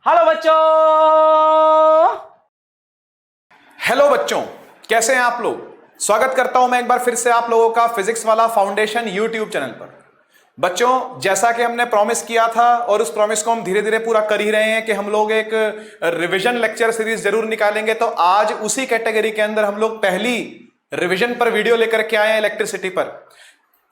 Hello बच्चों। Hello बच्चों, कैसे हैं आप लोग। स्वागत करता हूं मैं एक बार फिर से आप लोगों का फिजिक्स वाला फाउंडेशन यूट्यूब चैनल पर। बच्चों, जैसा कि हमने प्रॉमिस किया था और उस प्रॉमिस को हम धीरे धीरे पूरा कर ही रहे हैं कि हम लोग एक रिवीजन लेक्चर सीरीज जरूर निकालेंगे। तो आज उसी कैटेगरी के अंदर हम लोग पहली रिवीजन पर वीडियो लेकर के आए हैं इलेक्ट्रिसिटी पर।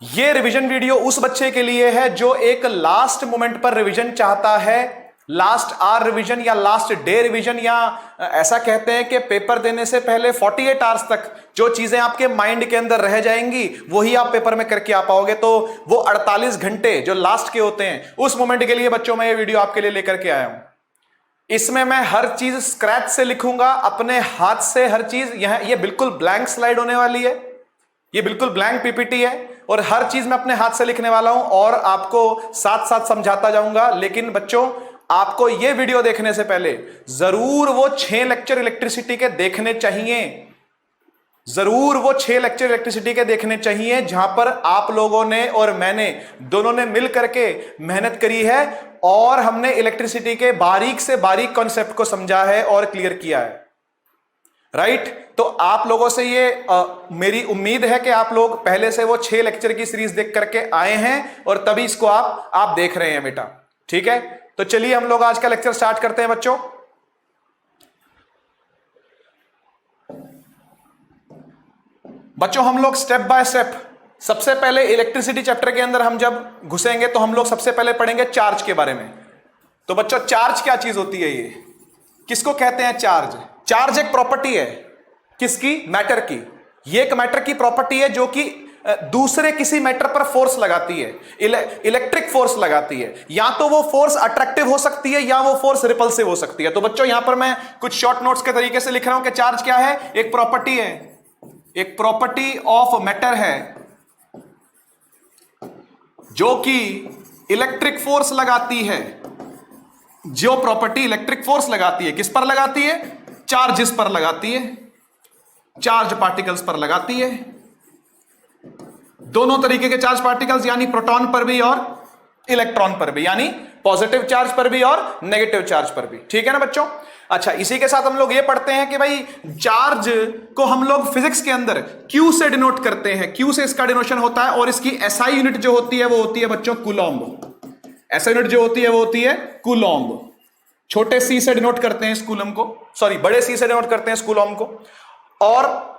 यह रिवीजन वीडियो उस बच्चे के लिए है जो एक लास्ट मोमेंट पर रिवीजन चाहता है, लास्ट आवर रिवीजन या लास्ट डे रिवीजन, या ऐसा कहते हैं कि पेपर देने से पहले 48 आवर्स तक जो चीजें आपके माइंड के अंदर रह जाएंगी वही आप पेपर में करके आ पाओगे। तो वो 48 घंटे जो लास्ट के होते हैं उस मोमेंट के लिए बच्चों मैं ये वीडियो आपके लिए लेकर के आया हूं। इसमें मैं हर चीज स्क्रैच से लिखूंगा, अपने हाथ से हर चीज। ये बिल्कुल ब्लैंक स्लाइड होने वाली है, ये बिल्कुल ब्लैंक पीपीटी है और हर चीज मैं अपने हाथ से लिखने वाला हूं और आपको साथ साथ समझाता जाऊंगा। लेकिन बच्चों, आपको यह वीडियो देखने से पहले जरूर वो 6 लेक्चर इलेक्ट्रिसिटी के देखने चाहिए, जरूर वो 6 लेक्चर इलेक्ट्रिसिटी के देखने चाहिए जहां पर आप लोगों ने और मैंने दोनों ने मिल करके मेहनत करी है और हमने इलेक्ट्रिसिटी के बारीक से बारीक कॉन्सेप्ट को समझा है और क्लियर किया है। राइट? तो आप लोगों से ये मेरी उम्मीद है कि आप लोग पहले से वो 6 लेक्चर की सीरीज देख करके आए हैं और तभी इसको आप देख रहे हैं बेटा। ठीक है, तो चलिए हम लोग आज का लेक्चर स्टार्ट करते हैं बच्चों। बच्चों, हम लोग स्टेप बाय स्टेप सबसे पहले इलेक्ट्रिसिटी चैप्टर के अंदर हम जब घुसेंगे तो हम लोग सबसे पहले पढ़ेंगे चार्ज के बारे में। तो बच्चों, चार्ज क्या चीज होती है, ये किसको कहते हैं चार्ज? चार्ज एक प्रॉपर्टी है, किसकी? मैटर की। ये एक मैटर की प्रॉपर्टी है जो कि दूसरे किसी मैटर पर फोर्स लगाती है, इलेक्ट्रिक फोर्स लगाती है। या तो वो फोर्स अट्रैक्टिव हो सकती है या वो फोर्स रिपल्सिव हो सकती है। तो बच्चों, यहां पर मैं कुछ शॉर्ट नोट्स के तरीके से लिख रहा हूं कि चार्ज क्या है। एक प्रॉपर्टी है, एक प्रॉपर्टी ऑफ मैटर है जो कि इलेक्ट्रिक फोर्स लगाती है। जो प्रॉपर्टी इलेक्ट्रिक फोर्स लगाती है, किस पर लगाती है? चार्जेस पर लगाती है, चार्ज पार्टिकल्स पर लगाती है। दोनों तरीके के चार्ज पार्टिकल्स, यानी प्रोटॉन पर भी और इलेक्ट्रॉन पर भी, यानी पॉजिटिव चार्ज पर भी और नेगेटिव चार्ज पर भी। ठीक है ना बच्चों? अच्छा, इसी के साथ हम लोग ये पढ़ते हैं कि भाई चार्ज को हम लोग फिजिक्स के अंदर Q से डिनोट करते हैं। Q से इसका डिनोशन होता है और इसकी SI यूनिट जो होती है वो होती है बच्चों कूलॉम्ब। SI यूनिट जो होती है वो होती है कूलॉम्ब। छोटे c से डिनोट करते हैं इस कूलम को, सॉरी बड़े C से डिनोट करते हैं इस कूलॉम्ब को। और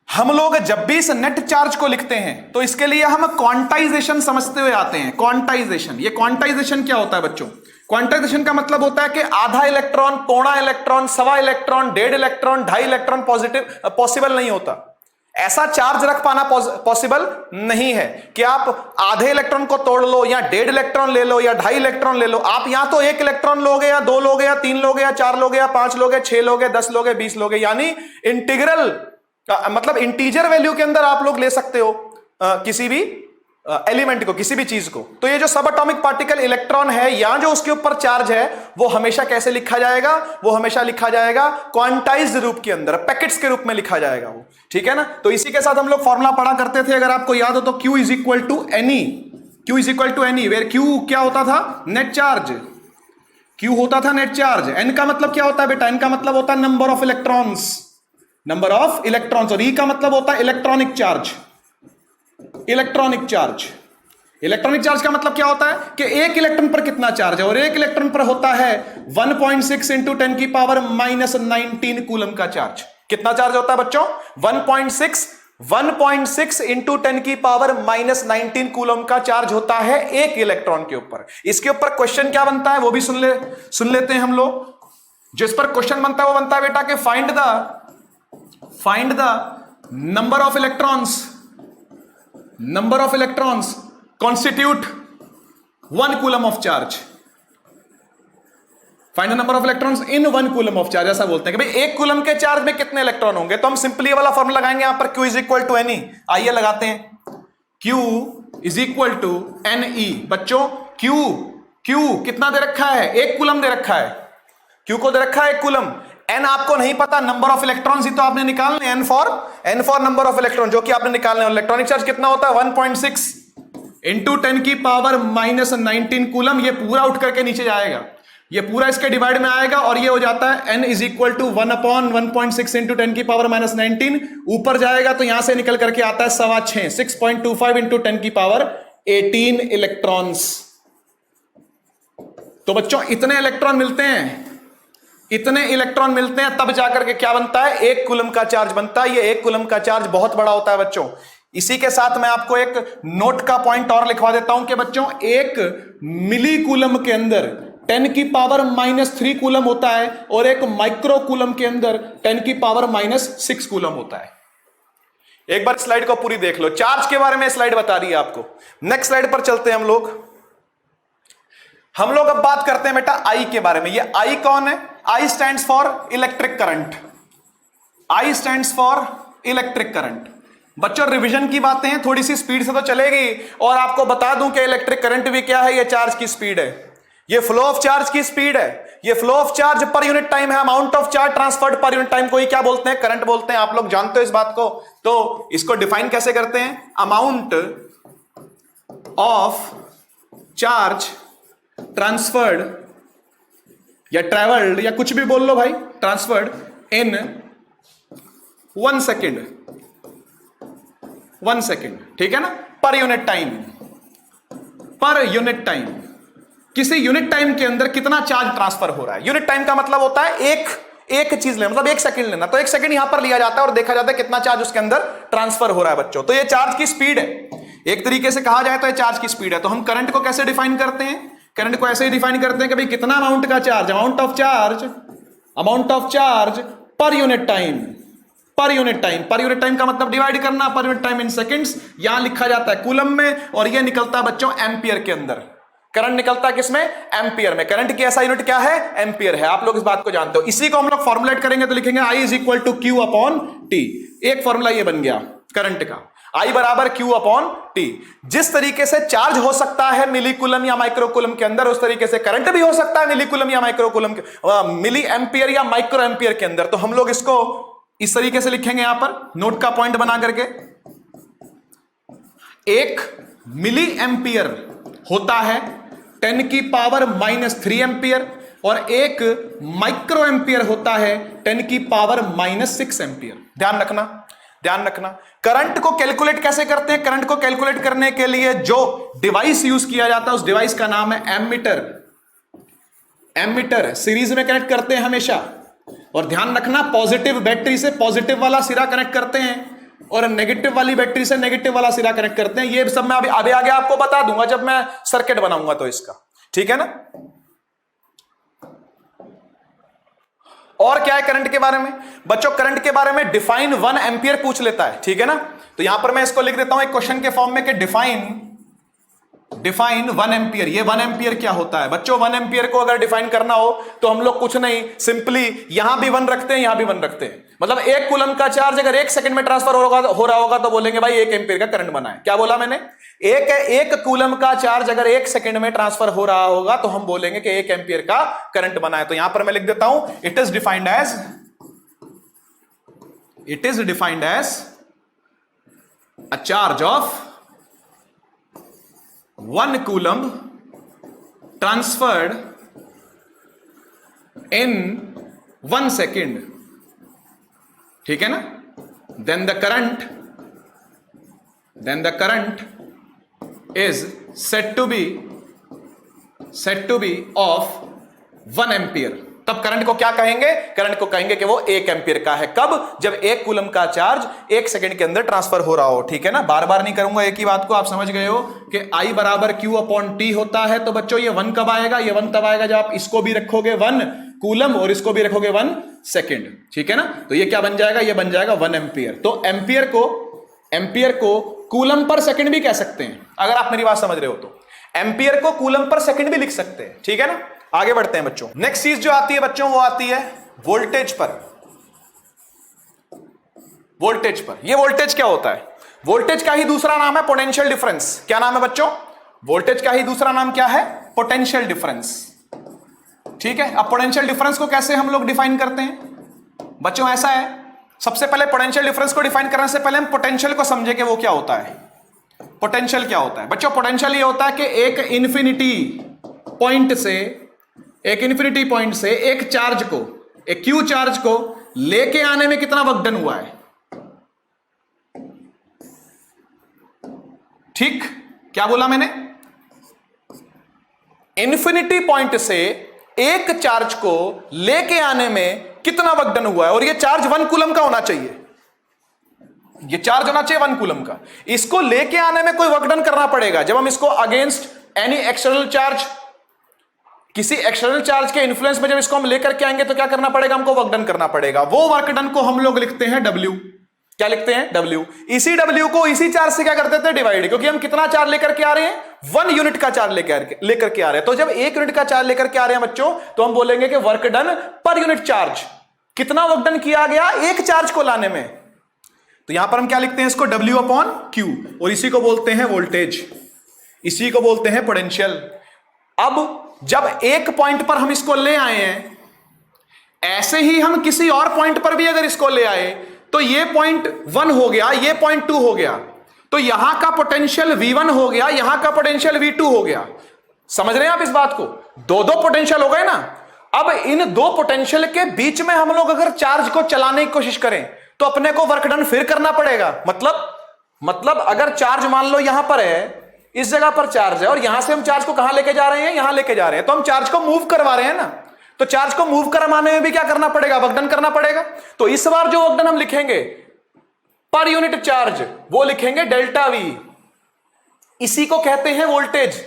हम लोग जब भी इस नेट चार्ज को लिखते हैं तो इसके लिए हम क्वांटाइजेशन समझते हुए आते हैं। क्वांटाइजेशन, ये क्वांटाइजेशन क्या होता है बच्चों? क्वांटाइजेशन का मतलब होता है कि आधा इलेक्ट्रॉन, पौना इलेक्ट्रॉन, सवा इलेक्ट्रॉन, 1.5 इलेक्ट्रॉन, 2.5 इलेक्ट्रॉन पॉसिबल नहीं होता। ऐसा चार्ज रख पाना पॉसिबल नहीं है कि आप आधे इलेक्ट्रॉन को तोड़ लो या 1.5 इलेक्ट्रॉन ले लो या 2.5 इलेक्ट्रॉन ले लो। आप या तो 1 इलेक्ट्रॉन लोगे या 2 लोगे या 3 लोगे या 4 लोगे या 5 लोगे, 6 लोगे, 10 लोगे, 20 लोगे, यानी इंटीग्रल मतलब इंटीजर वैल्यू के अंदर आप लोग ले सकते हो किसी भी एलिमेंट को, किसी भी चीज को। तो ये जो सब एटॉमिक पार्टिकल इलेक्ट्रॉन है या जो उसके ऊपर चार्ज है वो हमेशा कैसे लिखा जाएगा? वो हमेशा लिखा जाएगा क्वांटाइज्ड रूप के अंदर, पैकेट्स के रूप में लिखा जाएगा वो। ठीक है ना? तो इसी के साथ हम लोग फॉर्मूला पढ़ा करते थे, अगर आपको याद हो तो, Q is equal to NE। Q is equal to NE, where Q क्या होता था? Net charge. Q होता था नेट चार्ज। N का मतलब क्या होता है बेटा? N का मतलब होता है number of electrons, number of electrons. और E का मतलब होता है electronic charge. Electronic charge, electronic charge का मतलब क्या होता है कि एक इलेक्ट्रॉन पर कितना चार्ज है, और एक इलेक्ट्रॉन पर होता है 1.6 इंटू 10 की पावर -19 कूलम का चार्ज। कितना चार्ज होता है बच्चों? 1.6 इंटू 10 की पावर -19 कूलम का चार्ज होता है एक इलेक्ट्रॉन के ऊपर। इसके ऊपर क्वेश्चन क्या बनता है वो भी सुन लेते हैं हम लोग। जो इस पर क्वेश्चन बनता है वो बनता है बेटा कि find the number of electrons constitute 1 coulomb of charge. Find the number of electrons in 1 coulomb of charge, ऐसा बोलते हैं कि भाई 1 कूलम के चार्ज में कितने इलेक्ट्रॉन होंगे। तो हम सिंपली वाला फॉर्मूला लगाएंगे यहां पर, Q is equal to NE। आइए लगाते हैं, Q is equal to NE। बच्चों, Q कितना दे रखा है? 1 कूलम दे रखा है। Q को दे रखा है 1 कूलम। N आपको नहीं पता, नंबर ऑफ इलेक्ट्रॉन्स ही तो आपने निकालने, N for number of electron, जो कि आपने निकालने। इलेक्ट्रॉनिक चार्ज कितना होता है? 1.6 इंटू 10 की पावर -19 कूलम। ये पूरा उठ करके नीचे जाएगा। ये पूरा इसके डिवाइड में आएगा और ये हो जाता है n is equal to 1/1.6 into 10 की पावर माइनस 19। ऊपर जाएगा तो यहां से निकल करके आता है 6.25 6.25 इंटू 10 की पावर 18 इलेक्ट्रॉन्स। तो बच्चों इतने इलेक्ट्रॉन मिलते हैं, इतने इलेक्ट्रॉन मिलते हैं, तब जाकर के क्या बनता है, 1 कूलम का चार्ज बनता है। ये 1 कूलम का चार्ज बहुत बड़ा होता है बच्चों। इसी के साथ मैं आपको एक नोट का पॉइंट और लिखवा देता हूं कि बच्चों 1 मिली कूलम के अंदर 10 की पावर -3 कूलम होता है और 1 माइक्रो कूलम के अंदर 10 की पावर -6 कूलम होता है। एक बार स्लाइड को पूरी देख लो, चार्ज के बारे में स्लाइड बता रही है आपको। नेक्स्ट स्लाइड पर चलते हैं हम लोग अब बात करते हैं बेटा आई के बारे में। ये आई कौन है? आई stands for electric current. I stands for electric current. बच्चों रिवीजन की बातें हैं, थोड़ी सी स्पीड से तो चलेगी, और आपको बता दूं कि इलेक्ट्रिक करंट भी क्या है, ये चार्ज की स्पीड है, ये फ्लो ऑफ चार्ज की स्पीड है, ये flow of charge per unit time है, amount of charge transferred per unit time को ही क्या बोलते हैं, करंट बोलते हैं। आप लोग जानते हो इस बात को। तो इसको डिफाइन कैसे करते हैं, अमाउंट ऑफ चार्ज ट्रांसफर्ड या ट्रेवल्ड या कुछ भी बोल लो भाई, ट्रांसफर्ड इन 1 सेकेंड, 1 सेकेंड, ठीक है ना, पर यूनिट टाइम, पर यूनिट टाइम। किसी यूनिट टाइम के अंदर कितना चार्ज ट्रांसफर हो रहा है। यूनिट टाइम का मतलब होता है एक चीज लेना, मतलब 1 सेकेंड लेना, तो 1 सेकेंड यहां पर लिया जाता है और देखा जाता है कितना चार्ज उसके अंदर ट्रांसफर हो रहा है बच्चों। तो ये चार्ज की स्पीड है, एक तरीके से कहा जाए तो ये चार्ज की स्पीड है। तो हम करंट को कैसे डिफाइन करते हैं, करंट को ऐसे ही डिफाइन करते हैं कि भाई कितना अमाउंट का charge, amount of charge per unit time, पर यूनिट टाइम। पर यूनिट टाइम का मतलब डिवाइड करना, पर यूनिट टाइम इन सेकंड्स, यहां लिखा जाता है कूलम में, और ये निकलता है बच्चों एम्पियर के अंदर। करंट निकलता है किसमें, एम्पियर में। करंट की ऐसा यूनिट क्या है, एम्पियर है। आप लोग इस बात को जानते हो। इसी को हम लोग फॉर्मुलेट करेंगे तो लिखेंगे I is equal to Q upon T। एक फॉर्मूला ये बन गया करंट का, I बराबर Q अपॉन T। जिस तरीके से चार्ज हो सकता है मिली कूलम या माइक्रो कूलम के अंदर, उस तरीके से करंट भी हो सकता है मिली कूलम या माइक्रो कूलम के, मिली एम्पियर या माइक्रो एम्पियर के अंदर। तो हम लोग इसको इस तरीके से लिखेंगे, यहां पर नोट का पॉइंट बना करके, 1 मिली एम्पियर होता है 10 की पावर -3 एम्पियर, और 1 माइक्रो एम्पियर होता है 10 की पावर -6 एम्पियर। ध्यान रखना, ध्यान रखना। करंट को कैलकुलेट कैसे करते हैं, करंट को कैलकुलेट करने के लिए जो डिवाइस यूज किया जाता है उस डिवाइस का नाम है एमीटर। एमीटर सीरीज में कनेक्ट करते हैं हमेशा, और ध्यान रखना पॉजिटिव बैटरी से पॉजिटिव वाला सिरा कनेक्ट करते हैं और नेगेटिव वाली बैटरी से नेगेटिव वाला सिरा कनेक्ट करते हैं। ये सब मैं अभी आगे आपको बता दूंगा जब मैं सर्किट बनाऊंगा तो इसका, ठीक है ना। और क्या है करंट के बारे में बच्चों, करंट के बारे में डिफाइन 1 एम्पियर पूछ लेता है, ठीक है ना। तो यहां पर मैं इसको लिख देता हूं एक क्वेश्चन के फॉर्म में कि डिफाइन 1 एम्पियर। ये 1 एम्पियर क्या होता है बच्चों, 1 एम्पियर को अगर डिफाइन करना हो तो हम लोग कुछ नहीं, सिंपली यहां भी 1 रखते हैं, यहां भी 1 रखते हैं। मतलब 1 कूलम का चार्ज अगर 1 सेकंड में ट्रांसफर हो रहा होगा तो बोलेंगे भाई 1 एम्पियर का करंट बना है। क्या बोला मैंने, एक कूलम का चार्ज अगर 1 सेकंड में ट्रांसफर हो रहा होगा तो हम बोलेंगे कि 1 एम्पियर का करंट बना है। तो यहां पर मैं लिख देता हूं, it is defined as a charge of 1 coulomb transferred in 1 second, ठीक है ना। Then the current is said to be of 1 ampere. तब करंट को क्या कहेंगे, करंट को कहेंगे कि वो 1 एम्पियर का है। कब, जब 1 कूलम का चार्ज 1 सेकंड के अंदर ट्रांसफर हो रहा हो, ठीक है ना। बार बार नहीं करूंगा, एक ही बात को आप समझ गए हो कि I बराबर Q अपॉन T होता है। तो बच्चों ये 1 कब आएगा, ये 1 तब आएगा जब आप इसको भी रखोगे 1 कूलम और इसको भी रखोगे 1 सेकेंड, ठीक है ना। तो ये क्या बन जाएगा, ये बन जाएगा 1 एम्पियर। तो एम्पियर को कूलम पर सेकंड भी कह सकते हैं, अगर आप मेरी बात समझ रहे हो तो। एम्पियर को कूलम पर सेकंड भी लिख सकते हैं, ठीक है ना। आगे बढ़ते हैं बच्चों। नेक्स्ट चीज जो आती है बच्चों वो आती है वोल्टेज पर। वोल्टेज पर, ये वोल्टेज क्या होता है, वोल्टेज का ही दूसरा नाम है पोटेंशियल डिफरेंस। क्या नाम है बच्चों, वोल्टेज का ही दूसरा नाम क्या है, पोटेंशियल डिफरेंस, ठीक है। अब पोटेंशियल डिफरेंस को कैसे हम लोग डिफाइन करते हैं बच्चों, ऐसा है, सबसे पहले पोटेंशियल डिफरेंस को डिफाइन करने से पहले हम पोटेंशियल को समझे कि वो क्या होता है। पोटेंशियल क्या होता है बच्चों, पोटेंशियल ये होता है कि एक इन्फिनिटी पॉइंट से एक इन्फिनिटी पॉइंट से एक चार्ज को, एक क्यू चार्ज को लेके आने में कितना वर्क डन हुआ है? ठीक, क्या बोला मैंने? इन्फिनिटी पॉइंट से एक चार्ज को लेके आने में कितना वर्क डन हुआ है, और ये चार्ज 1 कूलम का होना चाहिए, ये चार्ज होना चाहिए 1 कूलम का। इसको लेके आने में कोई वर्क डन करना पड़ेगा। जब हम इसको अगेंस्ट एनी एक्सटर्नल चार्ज, किसी एक्सटर्नल चार्ज के इन्फ्लुएंस में जब इसको हम लेकर के आएंगे तो क्या करना पड़ेगा? हमको वर्क डन करना पड़ेगा। वो वर्क डन को हम लोग लिखते हैं W। क्या लिखते हैं? W। इसी W को इसी चार्ज से क्या कर देते हैं? डिवाइड, क्योंकि हम कितना चार्ज लेकर के आ रहे हैं? 1 यूनिट का चार्ज लेकर के आ रहे हैं। तो जब 1 यूनिट का चार्ज लेकर के आ रहे हैं बच्चों, तो हम बोलेंगे कि work done per unit charge, कितना वर्क डन किया गया एक चार्ज को लाने में। तो यहां पर हम क्या लिखते हैं? इसको W/Q, और इसी को बोलते हैं वोल्टेज, इसी को बोलते हैं पोटेंशियल। अब जब एक पॉइंट पर हम इसको ले आए हैं, ऐसे ही हम किसी और पॉइंट पर भी अगर इसको ले आए तो ये पॉइंट 1 हो गया, ये पॉइंट 2 हो गया, तो यहां का पोटेंशियल V1 हो गया, यहां का पोटेंशियल V2 हो गया। समझ रहे हैं आप इस बात को? दो पोटेंशियल हो गए ना। अब इन दो पोटेंशियल के बीच में हम लोग अगर चार्ज को चलाने की कोशिश करें तो अपने को वर्क डन फिर करना पड़ेगा। मतलब अगर चार्ज मान लो यहां पर है, इस जगह पर चार्ज है, और यहां से हम चार्ज को कहां लेके जा रहे हैं? यहां लेके जा रहे हैं, तो हम चार्ज को मूव करवा रहे हैं ना। तो चार्ज को मूव करवाने में भी क्या करना पड़ेगा? वर्क डन करना पड़ेगा। तो इस बार जो वर्क डन हम लिखेंगे पर यूनिट चार्ज, वो लिखेंगे ΔV। इसी को कहते हैं वोल्टेज।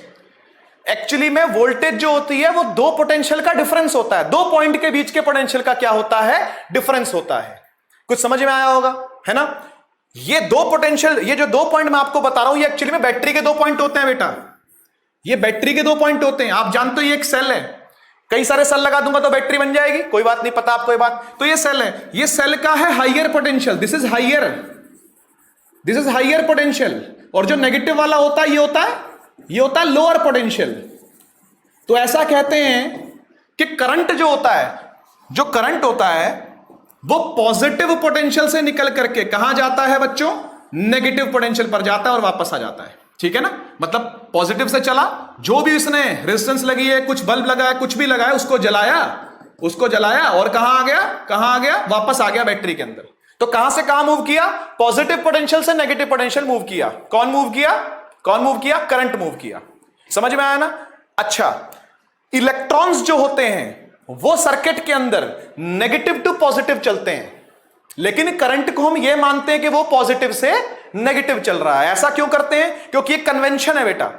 एक्चुअली में वोल्टेज जो होती है वो दो पोटेंशियल का डिफरेंस होता है, दो पॉइंट के बीच के पोटेंशियल का क्या होता है? डिफरेंस होता है। कुछ समझ में आया होगा, है ना? ये दो पोटेंशियल, ये जो 2 पॉइंट मैं आपको बता रहा हूं, ये एक्चुअली में बैटरी के 2 पॉइंट होते हैं बेटा। ये बैटरी के 2 पॉइंट होते हैं। आप जानते हो ये एक सेल है, कई सारे सेल लगा दूंगा तो बैटरी बन जाएगी, कोई बात नहीं, पता आपको ये बात। तो ये सेल है, ये सेल का है higher potential, this is higher potential, और जो नेगेटिव वाला होता है ये होता है लोअर पोटेंशियल। तो ऐसा कहते हैं कि करंट जो करंट होता है वो पॉजिटिव पोटेंशियल से निकल करके कहां जाता है बच्चों? नेगेटिव पोटेंशियल पर जाता है और वापस आ जाता है। ठीक है ना? मतलब पॉजिटिव से चला, जो भी इसने रेजिस्टेंस लगी है, कुछ बल्ब लगा है, कुछ भी लगा है, उसको जलाया और कहां आ गया? वापस आ गया बैटरी के अंदर। तो कहां से कहां मूव किया? पॉजिटिव पोटेंशियल से नेगेटिव पोटेंशियल मूव किया। कौन मूव किया? करंट मूव किया। समझ में आया ना? अच्छा, इलेक्ट्रॉन्स जो होते हैं वो सर्किट के अंदर नेगेटिव टू पॉजिटिव चलते हैं, लेकिन करंट को हम ये मानते हैं कि वो पॉजिटिव से नेगेटिव चल रहा है। ऐसा क्यों करते हैं? क्योंकि ये कन्वेंशन है बेटा।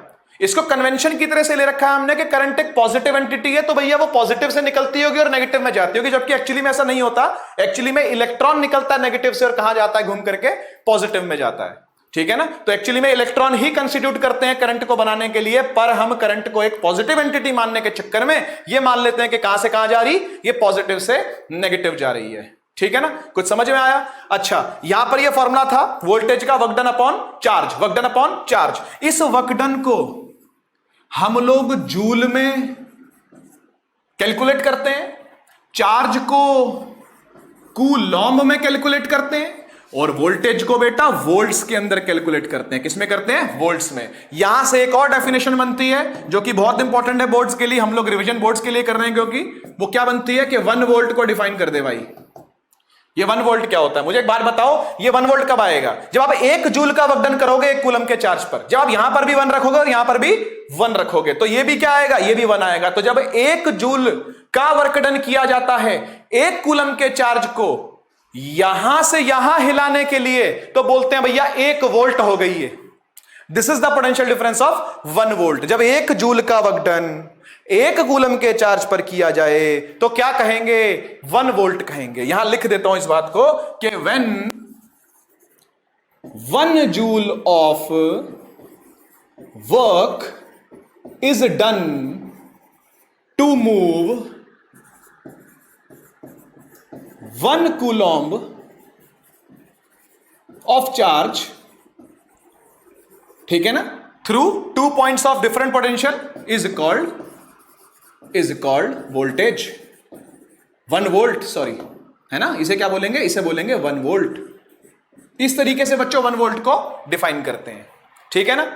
इसको कन्वेंशन की तरह से ले रखा है हमने कि करंट एक पॉजिटिव एंटिटी है, तो भैया वो पॉजिटिव से निकलती होगी और नेगेटिव में जाती होगी, जबकि एक्चुअली में ऐसा नहीं होता। एक्चुअली में इलेक्ट्रॉन निकलता है नेगेटिव से और कहां जाता है? घूम करके पॉजिटिव में जाता है। ठीक है ना? तो एक्चुअली में इलेक्ट्रॉन ही कंस्टिट्यूट करते हैं करंट को बनाने के लिए, पर हम करंट को एक पॉजिटिव एंटिटी मानने के चक्कर में ये मान लेते हैं कि कहां से कहां जा रही? ये पॉजिटिव से नेगेटिव जा रही है। ठीक है ना? कुछ समझ में आया? अच्छा, यहां पर ये फॉर्मूला था वोल्टेज का, वर्क डन अपॉन चार्ज। इस वर्क डन को हम लोग जूल में कैलकुलेट करते हैं, चार्ज को कूलॉम्ब में कैलकुलेट करते हैं, और वोल्टेज को बेटा वोल्ट्स के अंदर कैलकुलेट करते हैं। किसमें करते हैं? वोल्ट्स में। यहां से एक और डेफिनेशन बनती है जो कि बहुत इंपॉर्टेंट है बोर्ड्स के लिए, हम लोग रिवीजन बोर्ड्स के लिए कर रहे हैं, क्योंकि वो क्या बनती है कि 1 वोल्ट को डिफाइन कर दे भाई। ये 1 वोल्ट क्या होता है? मुझे एक बात बताओ, ये 1 वोल्ट कब आएगा? जब आप 1 जूल का वर्क डन करोगे 1 कूलम के चार्ज पर। जब आप यहां पर भी 1 रखोगे और यहां पर भी 1 रखोगे तो ये भी क्या आएगा? ये भी 1 आएगा। तो जब 1 जूल का वर्क डन किया जाता है 1 कूलम के चार्ज को यहां से यहां हिलाने के लिए, तो बोलते हैं भैया 1 वोल्ट हो गई है। This is the potential difference of 1 volt. जब 1 जूल का वर्क डन 1 कूलम के चार्ज पर किया जाए तो क्या कहेंगे? 1 वोल्ट कहेंगे। यहां लिख देता हूं इस बात को कि when 1 joule of work is done to move 1 coulomb of charge, ठीक है ना, through 2 points of different potential is called voltage. 1 volt, sorry, है ना? इसे क्या बोलेंगे? इसे बोलेंगे 1 वोल्ट। इस तरीके से बच्चों 1 वोल्ट को डिफाइन करते हैं। ठीक है ना?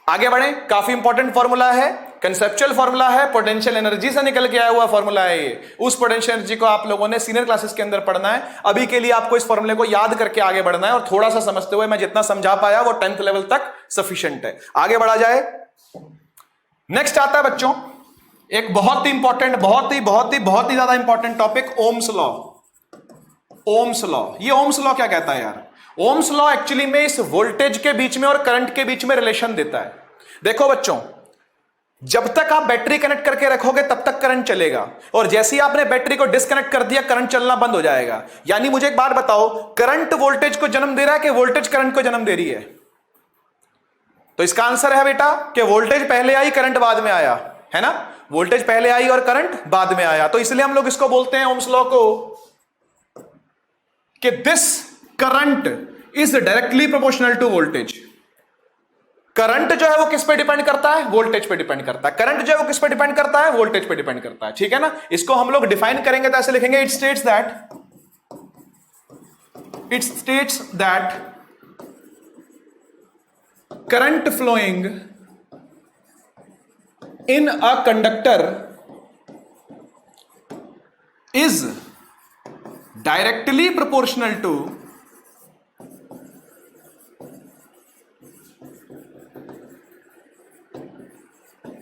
आगे बढ़े, काफी इंपॉर्टेंट फॉर्मूला है। कंसेप्चुअल फॉर्मूला है, पोटेंशियल एनर्जी से निकल के आया हुआ फॉर्मूला है ये। उस पोटेंशियल एनर्जी को आप लोगों ने सीनियर क्लासेस के अंदर पढ़ना है। अभी के लिए आपको इस फॉर्मूले को याद करके आगे बढ़ना है और थोड़ा सा समझते हुए मैं जितना समझा पाया वो 10th लेवल तक सफिशिएंट है। आगे बढ़ा जाए। नेक्स्ट आता है बच्चों एक बहुत ही इंपॉर्टेंट, बहुत ही ज्यादा important topic, Ohm's law. Ohm's law, ये ओम्स लॉ क्या कहता है यार? ओम्स लॉ एक्चुअली में इस वोल्टेज के बीच में और करंट के बीच में रिलेशन देता है। देखो बच्चों, जब तक आप बैटरी कनेक्ट करके रखोगे तब तक करंट चलेगा, और जैसे ही आपने बैटरी को डिस्कनेक्ट कर दिया करंट चलना बंद हो जाएगा। यानी मुझे एक बात बताओ, करंट वोल्टेज को जन्म दे रहा है कि वोल्टेज करंट को जन्म दे रही है? तो इसका आंसर है बेटा कि वोल्टेज पहले आई करंट बाद में आया, है ना? वोल्टेज पहले आई और करंट बाद में आया। तो इसलिए हम लोग इसको बोलते हैं ओम्स लॉ को कि this current is directly proportional to voltage. Current जो है वो किस पे डिपेंड करता है? वोल्टेज पे डिपेंड करता है। करंट जो है वो किस पे डिपेंड करता है? वोल्टेज पे डिपेंड करता है। ठीक है ना? इसको हम लोग डिफाइन करेंगे तो ऐसे लिखेंगे, it states that current flowing in a conductor is directly proportional to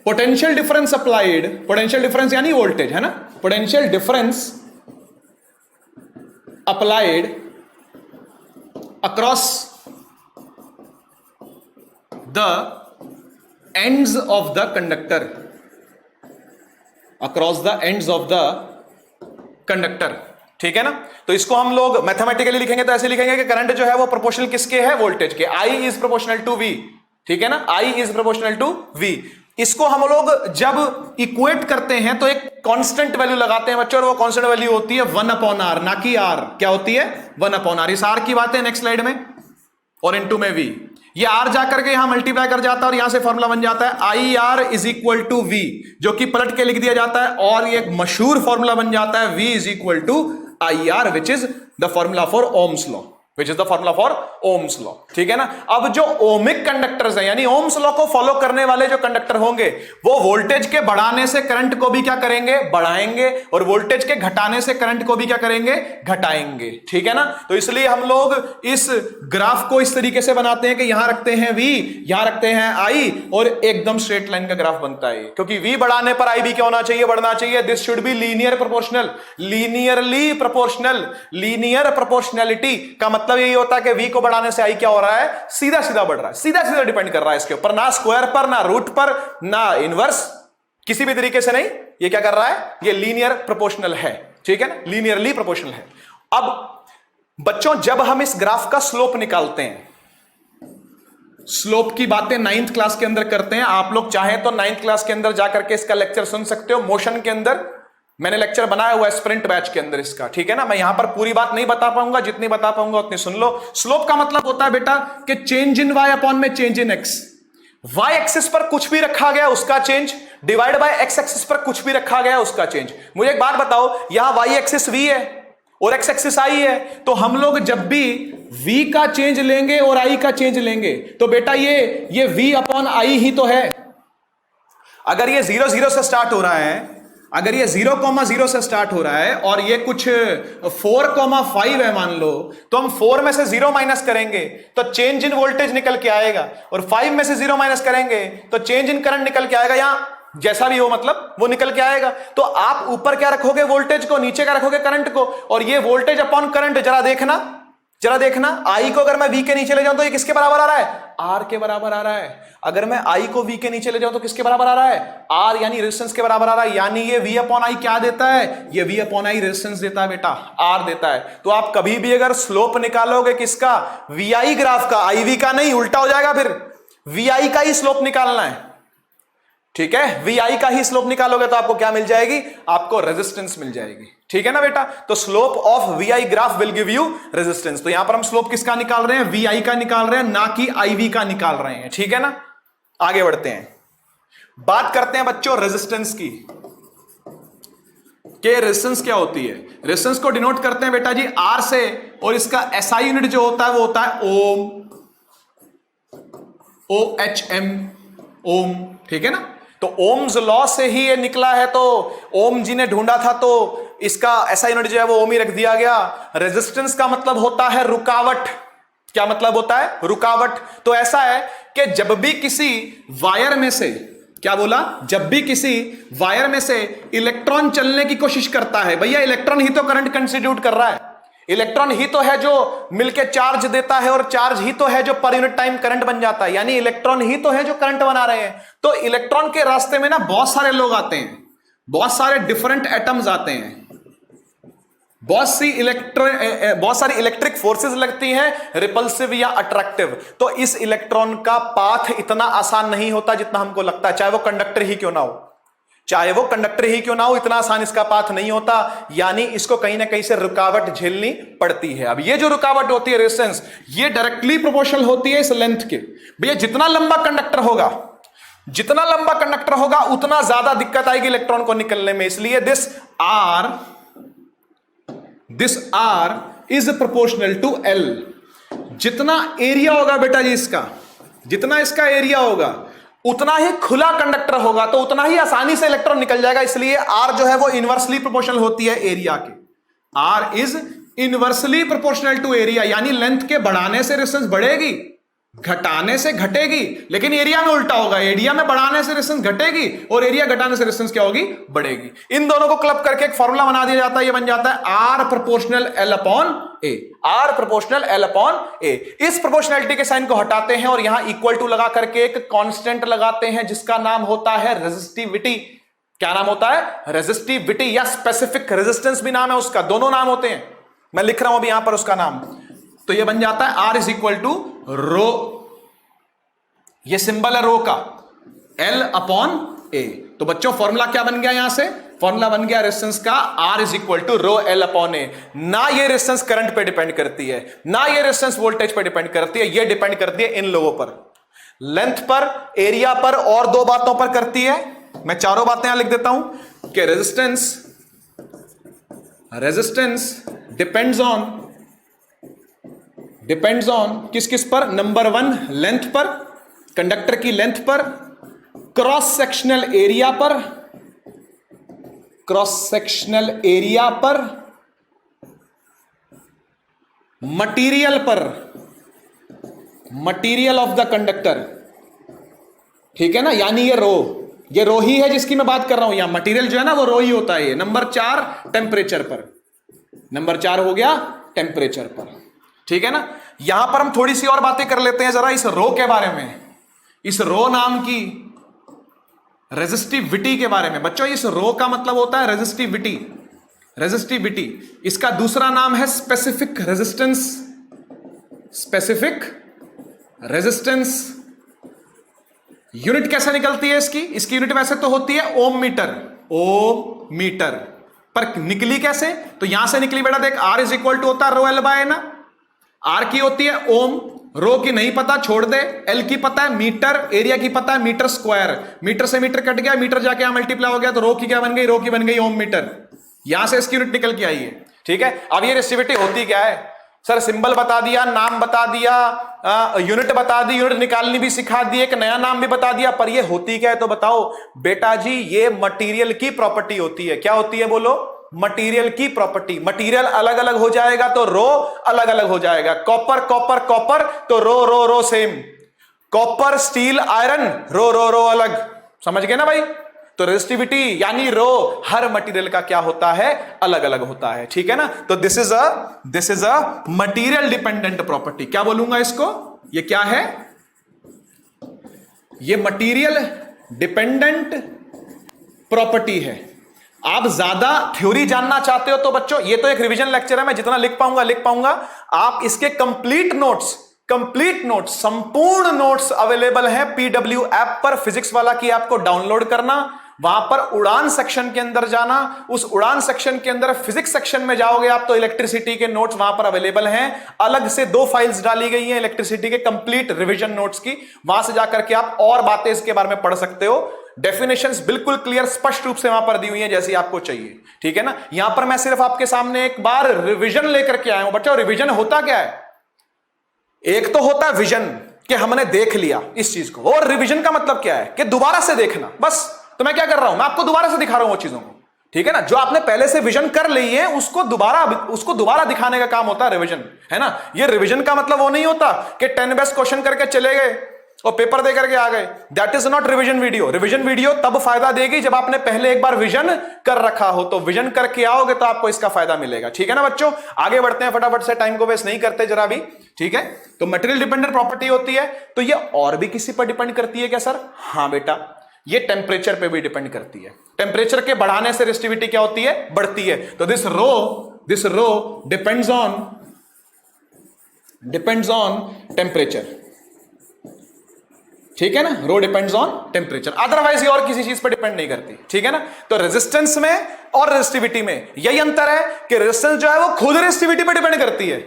potential difference applied, potential difference यानी वोल्टेज, है ना? potential difference applied across the ends of the conductor, across the ends of the conductor। ठीक है ना? तो इसको हम लोग मैथमेटिकली लिखेंगे तो ऐसे लिखेंगे कि करंट जो है वो प्रोपोर्शनल किसके है? वोल्टेज के। I is proportional to V। ठीक है ना? I is proportional to V। इसको हम लोग जब इक्वेट करते हैं तो एक कांस्टेंट वैल्यू लगाते हैं बच्चों, और वो कांस्टेंट वैल्यू होती है 1/R, ना कि R। क्या होती है? 1/R। इस R की बात है नेक्स्ट स्लाइड में, और इनटू में V। ये R जाकर के यहां मल्टीप्लाई कर जाता है और यहां से फॉर्मूला बन जाता है IR is equal to V, जो कि पलट के लिख दिया जाता है, और ये एक मशहूर फॉर्मूला बन जाता है V is equal to IR, which is the formula for Ohm's law, which is the formula for Ohm's law. ठीक है ना? अब जो ओमिक कंडक्टर्स हैं, यानी ओम्स लॉ को फॉलो करने वाले जो कंडक्टर होंगे, वो वोल्टेज के बढ़ाने से करंट को भी क्या करेंगे? बढ़ाएंगे, और वोल्टेज के घटाने से करंट को भी क्या करेंगे? घटाएंगे। ठीक है ना? तो इसलिए हम लोग इस ग्राफ को इस तरीके से बनाते हैं कि यहां रखते हैं V, यहां रखते हैं I, और एकदम स्ट्रेट लाइन का ग्राफ बनता है, क्योंकि V बढ़ाने पर I भी क्या होना चाहिए? बढ़ना चाहिए। This should be linear proportional, linearly proportional. Linear proportionality का मतलब यही होता है कि V को बढ़ाने से I क्या हो रहा है? सीधा सीधा बढ़ रहा है, सीधा सीधा डिपेंड कर रहा है इसके ऊपर, ना स्क्वायर पर, ना रूट पर, ना इनवर्स, किसी भी तरीके से नहीं। ये क्या कर रहा है? ये लीनियर प्रोपोर्शनल है। ठीक है ना? लीनियरली प्रोपोर्शनल है। अब बच्चों, जब हम इस ग्राफ का स्लोप निकालते हैं, स्लोप की बातें 9th क्लास के अंदर करते हैं। आप लोग चाहें तो 9th क्लास के अंदर जाकर के इसका लेक्चर सुन सकते हो, मोशन के अंदर मैंने लेक्चर बनाया हुआ है स्प्रिंट बैच के अंदर इसका। ठीक है ना? मैं यहां पर पूरी बात नहीं बता पाऊंगा, जितनी बता पाऊंगा उतनी सुन लो। स्लोप का मतलब होता है बेटा कि चेंज इन y अपॉन में change in x। y axis पर कुछ भी रखा गया उसका change, divide by x axis पर कुछ भी रखा गया उसका चेंज। मुझे एक बात बताओ, यहां y एक्सिस v है और x एक्सिस i है, तो हम लोग जब भी v का चेंज लेंगे और i का चेंज लेंगे तो बेटा ये v अपॉन i ही तो है। अगर ये 0 0 से स्टार्ट हो रहा है, अगर ये 0,0 से स्टार्ट हो रहा है और ये कुछ 4,5 है मान लो, तो हम 4 में से 0 माइनस करेंगे तो चेंज इन वोल्टेज निकल के आएगा, और 5 में से 0 माइनस करेंगे तो चेंज इन करंट निकल के आएगा। यहां जैसा भी हो मतलब वो निकल के आएगा। तो आप ऊपर क्या रखोगे? वोल्टेज को, नीचे क्या रखोगे? करंट को। और ये वोल्टेज अपॉन करंट जरा देखना, I को अगर मैं V के नीचे ले जाऊं तो ये किसके बराबर आ रहा है? R के बराबर आ रहा है। अगर मैं I को V के नीचे ले जाऊं तो किसके बराबर आ रहा है? R यानी रेजिस्टेंस के बराबर आ रहा है। यानी ये V अपॉन I क्या देता है? ये V अपॉन I रेजिस्टेंस देता है बेटा, R देता है। तो आप कभी भी अगर स्लोप निकालोगे किसका? VI ग्राफ का, IV का नहीं, उल्टा हो जाएगा फिर। VI का ही स्लोप निकालना है। ठीक है? VI का ही स्लोप निकालोगे तो आपको क्या मिल जाएगी? आपको रेजिस्टेंस मिल जाएगी। ठीक है ना बेटा? तो slope of VI graph will give you resistance. तो यहां पर हम स्लोप किसका निकाल रहे हैं? VI का निकाल रहे हैं, ना कि IV का निकाल रहे हैं। ठीक है ना? आगे बढ़ते हैं, बात करते हैं बच्चों रेजिस्टेंस की। कि रेजिस्टेंस क्या होती है? रेजिस्टेंस को डिनोट करते हैं बेटा जी R से, और इसका SI यूनिट जो होता है वो होता है ओम, OHM, ओम। ठीक है ना? तो ओम्स लॉ से ही ये निकला है, तो ओम जी ने ढूंढा था, तो इसका ऐसा यूनिट जो है वो ओम ही रख दिया गया। रेजिस्टेंस का मतलब होता है रुकावट। क्या मतलब होता है? रुकावट। तो ऐसा है कि जब भी किसी वायर में से, क्या बोला, जब भी किसी वायर में से इलेक्ट्रॉन चलने की कोशिश करता है, भैया इलेक्ट्रॉन ही तो करंट कंस्टिट्यूट कर रहा है, इलेक्ट्रॉन ही तो है जो मिलके चार्ज देता है, और चार्ज ही तो है जो पर यूनिट टाइम करंट बन जाता है, यानी इलेक्ट्रॉन ही तो है जो करंट बना रहे हैं। तो इलेक्ट्रॉन के रास्ते में ना बहुत सारे लोग आते हैं, बहुत सारे डिफरेंट एटम्स आते हैं, बहुत सारी इलेक्ट्रिक फोर्सेस लगती हैं, रिपल्सिव या अट्रैक्टिव। तो इस इलेक्ट्रॉन का पाथ इतना आसान नहीं होता जितना हमको लगता है, चाहे वो कंडक्टर ही क्यों ना हो, चाहे वो कंडक्टर ही क्यों ना हो, इतना आसान इसका पाथ नहीं होता, यानी इसको कहीं ना कहीं से रुकावट झेलनी पड़ती है। अब ये जो रुकावट होती है रेजिस्टेंस, ये डायरेक्टली प्रोपोर्शनल होती है इस लेंथ के। भैया जितना लंबा कंडक्टर होगा, जितना लंबा कंडक्टर होगा उतना ज्यादा दिक्कत आएगी इलेक्ट्रॉन को निकलने में, इसलिए this R is proportional to L। जितना एरिया होगा बेटा जी इसका, जितना इसका एरिया होगा उतना ही खुला कंडक्टर होगा, तो उतना ही आसानी से इलेक्ट्रॉन निकल जाएगा, इसलिए R जो है वो इनवर्सली प्रोपोर्शनल होती है एरिया के। R is inversely proportional to area, यानी लेंथ के बढ़ाने से रेजिस्टेंस बढ़ेगी, घटाने से घटेगी, लेकिन एरिया में उल्टा होगा, एरिया में बढ़ाने से रेजिस्टेंस घटेगी और एरिया घटाने से रेजिस्टेंस क्या होगी? बढ़ेगी। इन दोनों को क्लब करके एक फॉर्मूला बना दिया जाता है, ये बन जाता है R proportional L upon A। R proportional L upon A। इस प्रोपोर्शनैलिटी के साइन को हटाते हैं और यहां इक्वल टू लगा करके एक कांस्टेंट लगाते हैं जिसका नाम होता है रेजिस्टिविटी। क्या नाम होता है? रेजिस्टिविटी, या स्पेसिफिक रेजिस्टेंस भी नाम है उसका, दोनों नाम होते हैं, मैं लिख रहा हूं अभी यहां पर उसका नाम। तो ये बन जाता है R इज इक्वल टू रो, ये सिंबल है रो का, L अपॉन A। तो बच्चों फॉर्मूला क्या बन गया? यहां से फॉर्मूला बन गया रेजिस्टेंस का R is equal to rho L upon A। ना ये रेजिस्टेंस करंट पे डिपेंड करती है, ना ये रेजिस्टेंस वोल्टेज पे डिपेंड करती है, ये डिपेंड करती है इन लोगों पर, लेंथ पर, एरिया पर और दो बातों पर करती है। मैं चारों बातें यहां लिख देता हूं कि रेजिस्टेंस डिपेंड्स ऑन किस किस पर? नंबर 1 लेंथ पर, कंडक्टर की लेंथ पर, क्रॉस सेक्शनल एरिया पर, मटेरियल पर, मटेरियल ऑफ द कंडक्टर, ठीक है ना, यानी ये रो ही है जिसकी मैं बात कर रहा हूं, यहां मटेरियल जो है ना वो रो ही होता है। ये नंबर 4 टेम्परेचर पर, नंबर 4 हो गया टेम्परेचर पर, ठीक है ना। यहां पर हम थोड़ी सी और बातें कर लेते हैं जरा इस रो के बारे में, इस रो नाम की रेजिस्टिविटी के बारे में। बच्चों इस रो का मतलब होता है रेजिस्टिविटी, इसका दूसरा नाम है स्पेसिफिक रेजिस्टेंस। यूनिट कैसे निकलती है इसकी यूनिट वैसे तो होती है ओम मीटर, पर निकली कैसे? तो यहां से निकली बेटा, देख R इज इक्वल टू होता है रो L बाय ना, R की होती है ओम, रो की नहीं पता छोड़ दे, L की पता है मीटर, एरिया की पता है मीटर स्क्वायर, मीटर से मीटर कट गया, मीटर जाके यहां मल्टीप्लाई हो गया, तो रो की क्या बन गई? रो की बन गई ओम मीटर। यहां से इसकी यूनिट निकल के आई है, ठीक है। अब ये रेजिस्टिविटी होती क्या है? सर सिंबल बता दिया, नाम बता दिया, यूनिट बता दी, यूनिट निकालनी भी सिखा दी, एक नया नाम भी बता दिया, पर ये होती क्या है? तो बताओ बेटा जी, ये मटेरियल की प्रॉपर्टी होती है। क्या होती है बोलो? मटेरियल की प्रॉपर्टी। मटेरियल अलग अलग हो जाएगा तो रो अलग अलग हो जाएगा। कॉपर तो रो सेम, कॉपर स्टील आयरन रो अलग, समझ गए ना भाई? तो रेजिस्टिविटी यानी रो हर मटेरियल का क्या होता है? अलग अलग होता है, ठीक है ना। तो this is a material dependent property. क्या बोलूंगा इसको? ये क्या है? ये मटेरियल डिपेंडेंट प्रॉपर्टी है। आप ज्यादा थ्योरी जानना चाहते हो तो बच्चों ये तो एक रिवीजन लेक्चर है, मैं जितना लिख पाऊंगा। आप इसके कंप्लीट नोट्स, संपूर्ण नोट्स अवेलेबल है PW ऐप पर, फिजिक्स वाला की ऐप को डाउनलोड करना, वहां पर उड़ान सेक्शन के अंदर जाना, उस उड़ान सेक्शन के अंदर फिजिक्स सेक्शन में जाओगे आप तो इलेक्ट्रिसिटी के नोट्स वहां पर अवेलेबल हैं। अलग से 2 फाइल्स डाली गई हैं इलेक्ट्रिसिटी के कंप्लीट रिवीजन नोट्स की, वहां से जाकर के आप और बातें इसके बारे में पढ़ सकते हो। डेफिनेशंस बिल्कुल क्लियर स्पष्ट रूप से वहां पर दी हुई है जैसी आपको चाहिए, ठीक है ना। यहां पर मैं सिर्फ आपके सामने एक बार रिवीजन लेकर के आया हूं। बच्चों रिवीजन होता क्या है? एक तो होता है विजन कि हमने देख लिया इस चीज को, और रिवीजन का मतलब क्या है? कि दोबारा से देखना, बस तो मैं क्या कर रहा हूं, मैं आपको दोबारा से दिखा रहा हूं वो चीजों को, ठीक है ना। जो आपने पहले से विजन कर ली है उसको दोबारा दिखाने का काम होता है रिवीजन, है ना। ये रिवीजन का मतलब वो नहीं होता कि 10 बेस्ट क्वेश्चन करके चले गए और पेपर दे करके आ गए। That is not revision video. Revision video तब फायदा देगी जब आपने पहले एक बार विजन कर रखा हो, तो विजन करके आओगे तो आपको इसका फायदा मिलेगा, ठीक है ना बच्चों। आगे बढ़ते हैं फटाफट से, टाइम को वेस्ट नहीं करते जरा भी, ठीक है। तो मटेरियल डिपेंडेंट प्रॉपर्टी होती है, तो ये और भी किसी पर डिपेंड करती है क्या सर? हाँ बेटा, ये टेम्परेचर पे भी डिपेंड करती है। टेम्परेचर के बढ़ाने से रेसिस्टिविटी क्या होती है? बढ़ती है। तो this rho depends on temperature, ठीक है ना। Rho depends on temperature, otherwise ये और किसी चीज पर डिपेंड नहीं करती, ठीक है ना। तो रेजिस्टेंस में और रेजिस्टिविटी में यही अंतर है कि रेजिस्टेंस जो है वो खुद रेजिस्टिविटी पर डिपेंड करती है।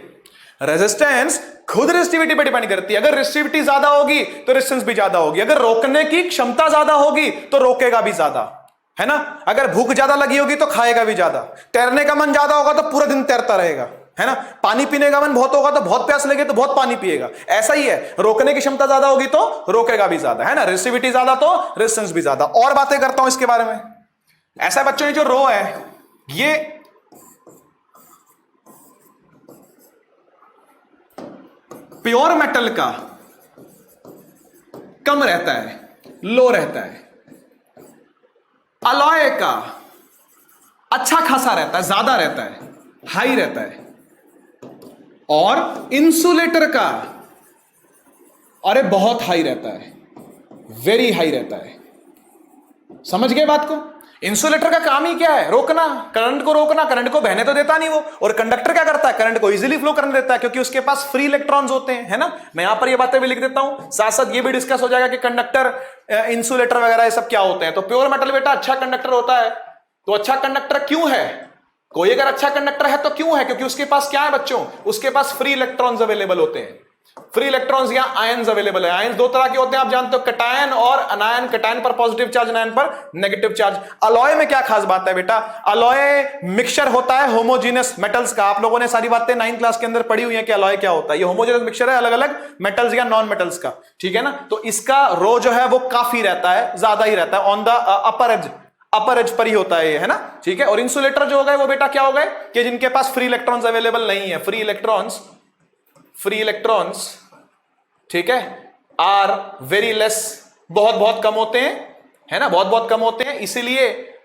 रेजिस्टेंस खुद रेजिस्टिविटी पर डिपेंड करती है। अगर रेजिस्टिविटी ज्यादा होगी तो रेजिस्टेंस भी ज्यादा होगी। अगर रोकने की क्षमता ज्यादा होगी तो रोकेगा भी ज्यादा, है ना। अगर भूख ज्यादा लगी होगी तो खाएगा भी ज्यादा। तैरने का मन ज्यादा होगा तो पूरा दिन तैरता रहेगा, है ना। पानी पीने का मन बहुत होगा तो बहुत प्यास लगे तो बहुत पानी पिएगा। ऐसा ही है, रोकने की क्षमता ज्यादा होगी तो रोकेगा भी ज्यादा, है ना। रेजिस्टिविटी ज्यादा तो रेजिस्टेंस भी ज्यादा। और बातें करता हूं इसके बारे में। ऐसा बच्चों ने जो रो है ये प्योर मेटल का कम रहता है, लो रहता है। अलॉय का अच्छा खासा रहता है, ज्यादा रहता है, हाई रहता है। और इंसुलेटर का अरे बहुत हाई रहता है, वेरी हाई रहता है। समझ गए बात को? इंसुलेटर का काम ही क्या है? रोकना, करंट को रोकना। करंट को बहने तो देता नहीं वो। और कंडक्टर क्या करता है? करंट को इजीली फ्लो करने देता है, क्योंकि उसके पास फ्री इलेक्ट्रॉन्स होते हैं, है ना। मैं यहां पर ये बातें भी लिख देता हूं, साथ साथ ये भी डिस्कस हो जाएगा कि कंडक्टर, इंसुलेटर वगैरह ये सब क्या होते हैं। तो प्योर मेटल बेटा अच्छा कंडक्टर होता है। तो अच्छा कंडक्टर क्यों है? कोई अगर अच्छा कंडक्टर है तो क्यों है? क्योंकि उसके पास क्या है बच्चों? उसके पास फ्री इलेक्ट्रॉन्स अवेलेबल होते हैं। फ्री इलेक्ट्रॉन्स या आयंस अवेलेबल है। आयंस दो तरह के होते हैं, आप जानते हो, कटायन और अनायन। कटायन पर पॉजिटिव चार्ज, अनायन पर नेगेटिव चार्ज। अलॉय में क्या खास बात है बेटा? अलॉय मिक्सचर होता है होमोजीनियस मेटल्स का। आप लोगों ने सारी बातें 9th क्लास के अंदर पढ़ी हुई है कि अलॉय क्या होता है। ये होमोजीनियस मिक्सचर है अलग अलग मेटल्स या नॉन मेटल्स का, ठीक है ना। तो इसका रो जो है वो काफी रहता है, ज्यादा ही रहता है, on the upper as per ही होता है ये, है ना, ठीक है। और इंसुलेटर जो हो गए वो बेटा क्या हो गए कि जिनके पास फ्री इलेक्ट्रॉन्स अवेलेबल नहीं है। फ्री इलेक्ट्रॉन्स ठीक है, आर वेरी लेस, बहुत बहुत कम होते हैं, है ना, बहुत बहुत कम होते हैं। इसीलिए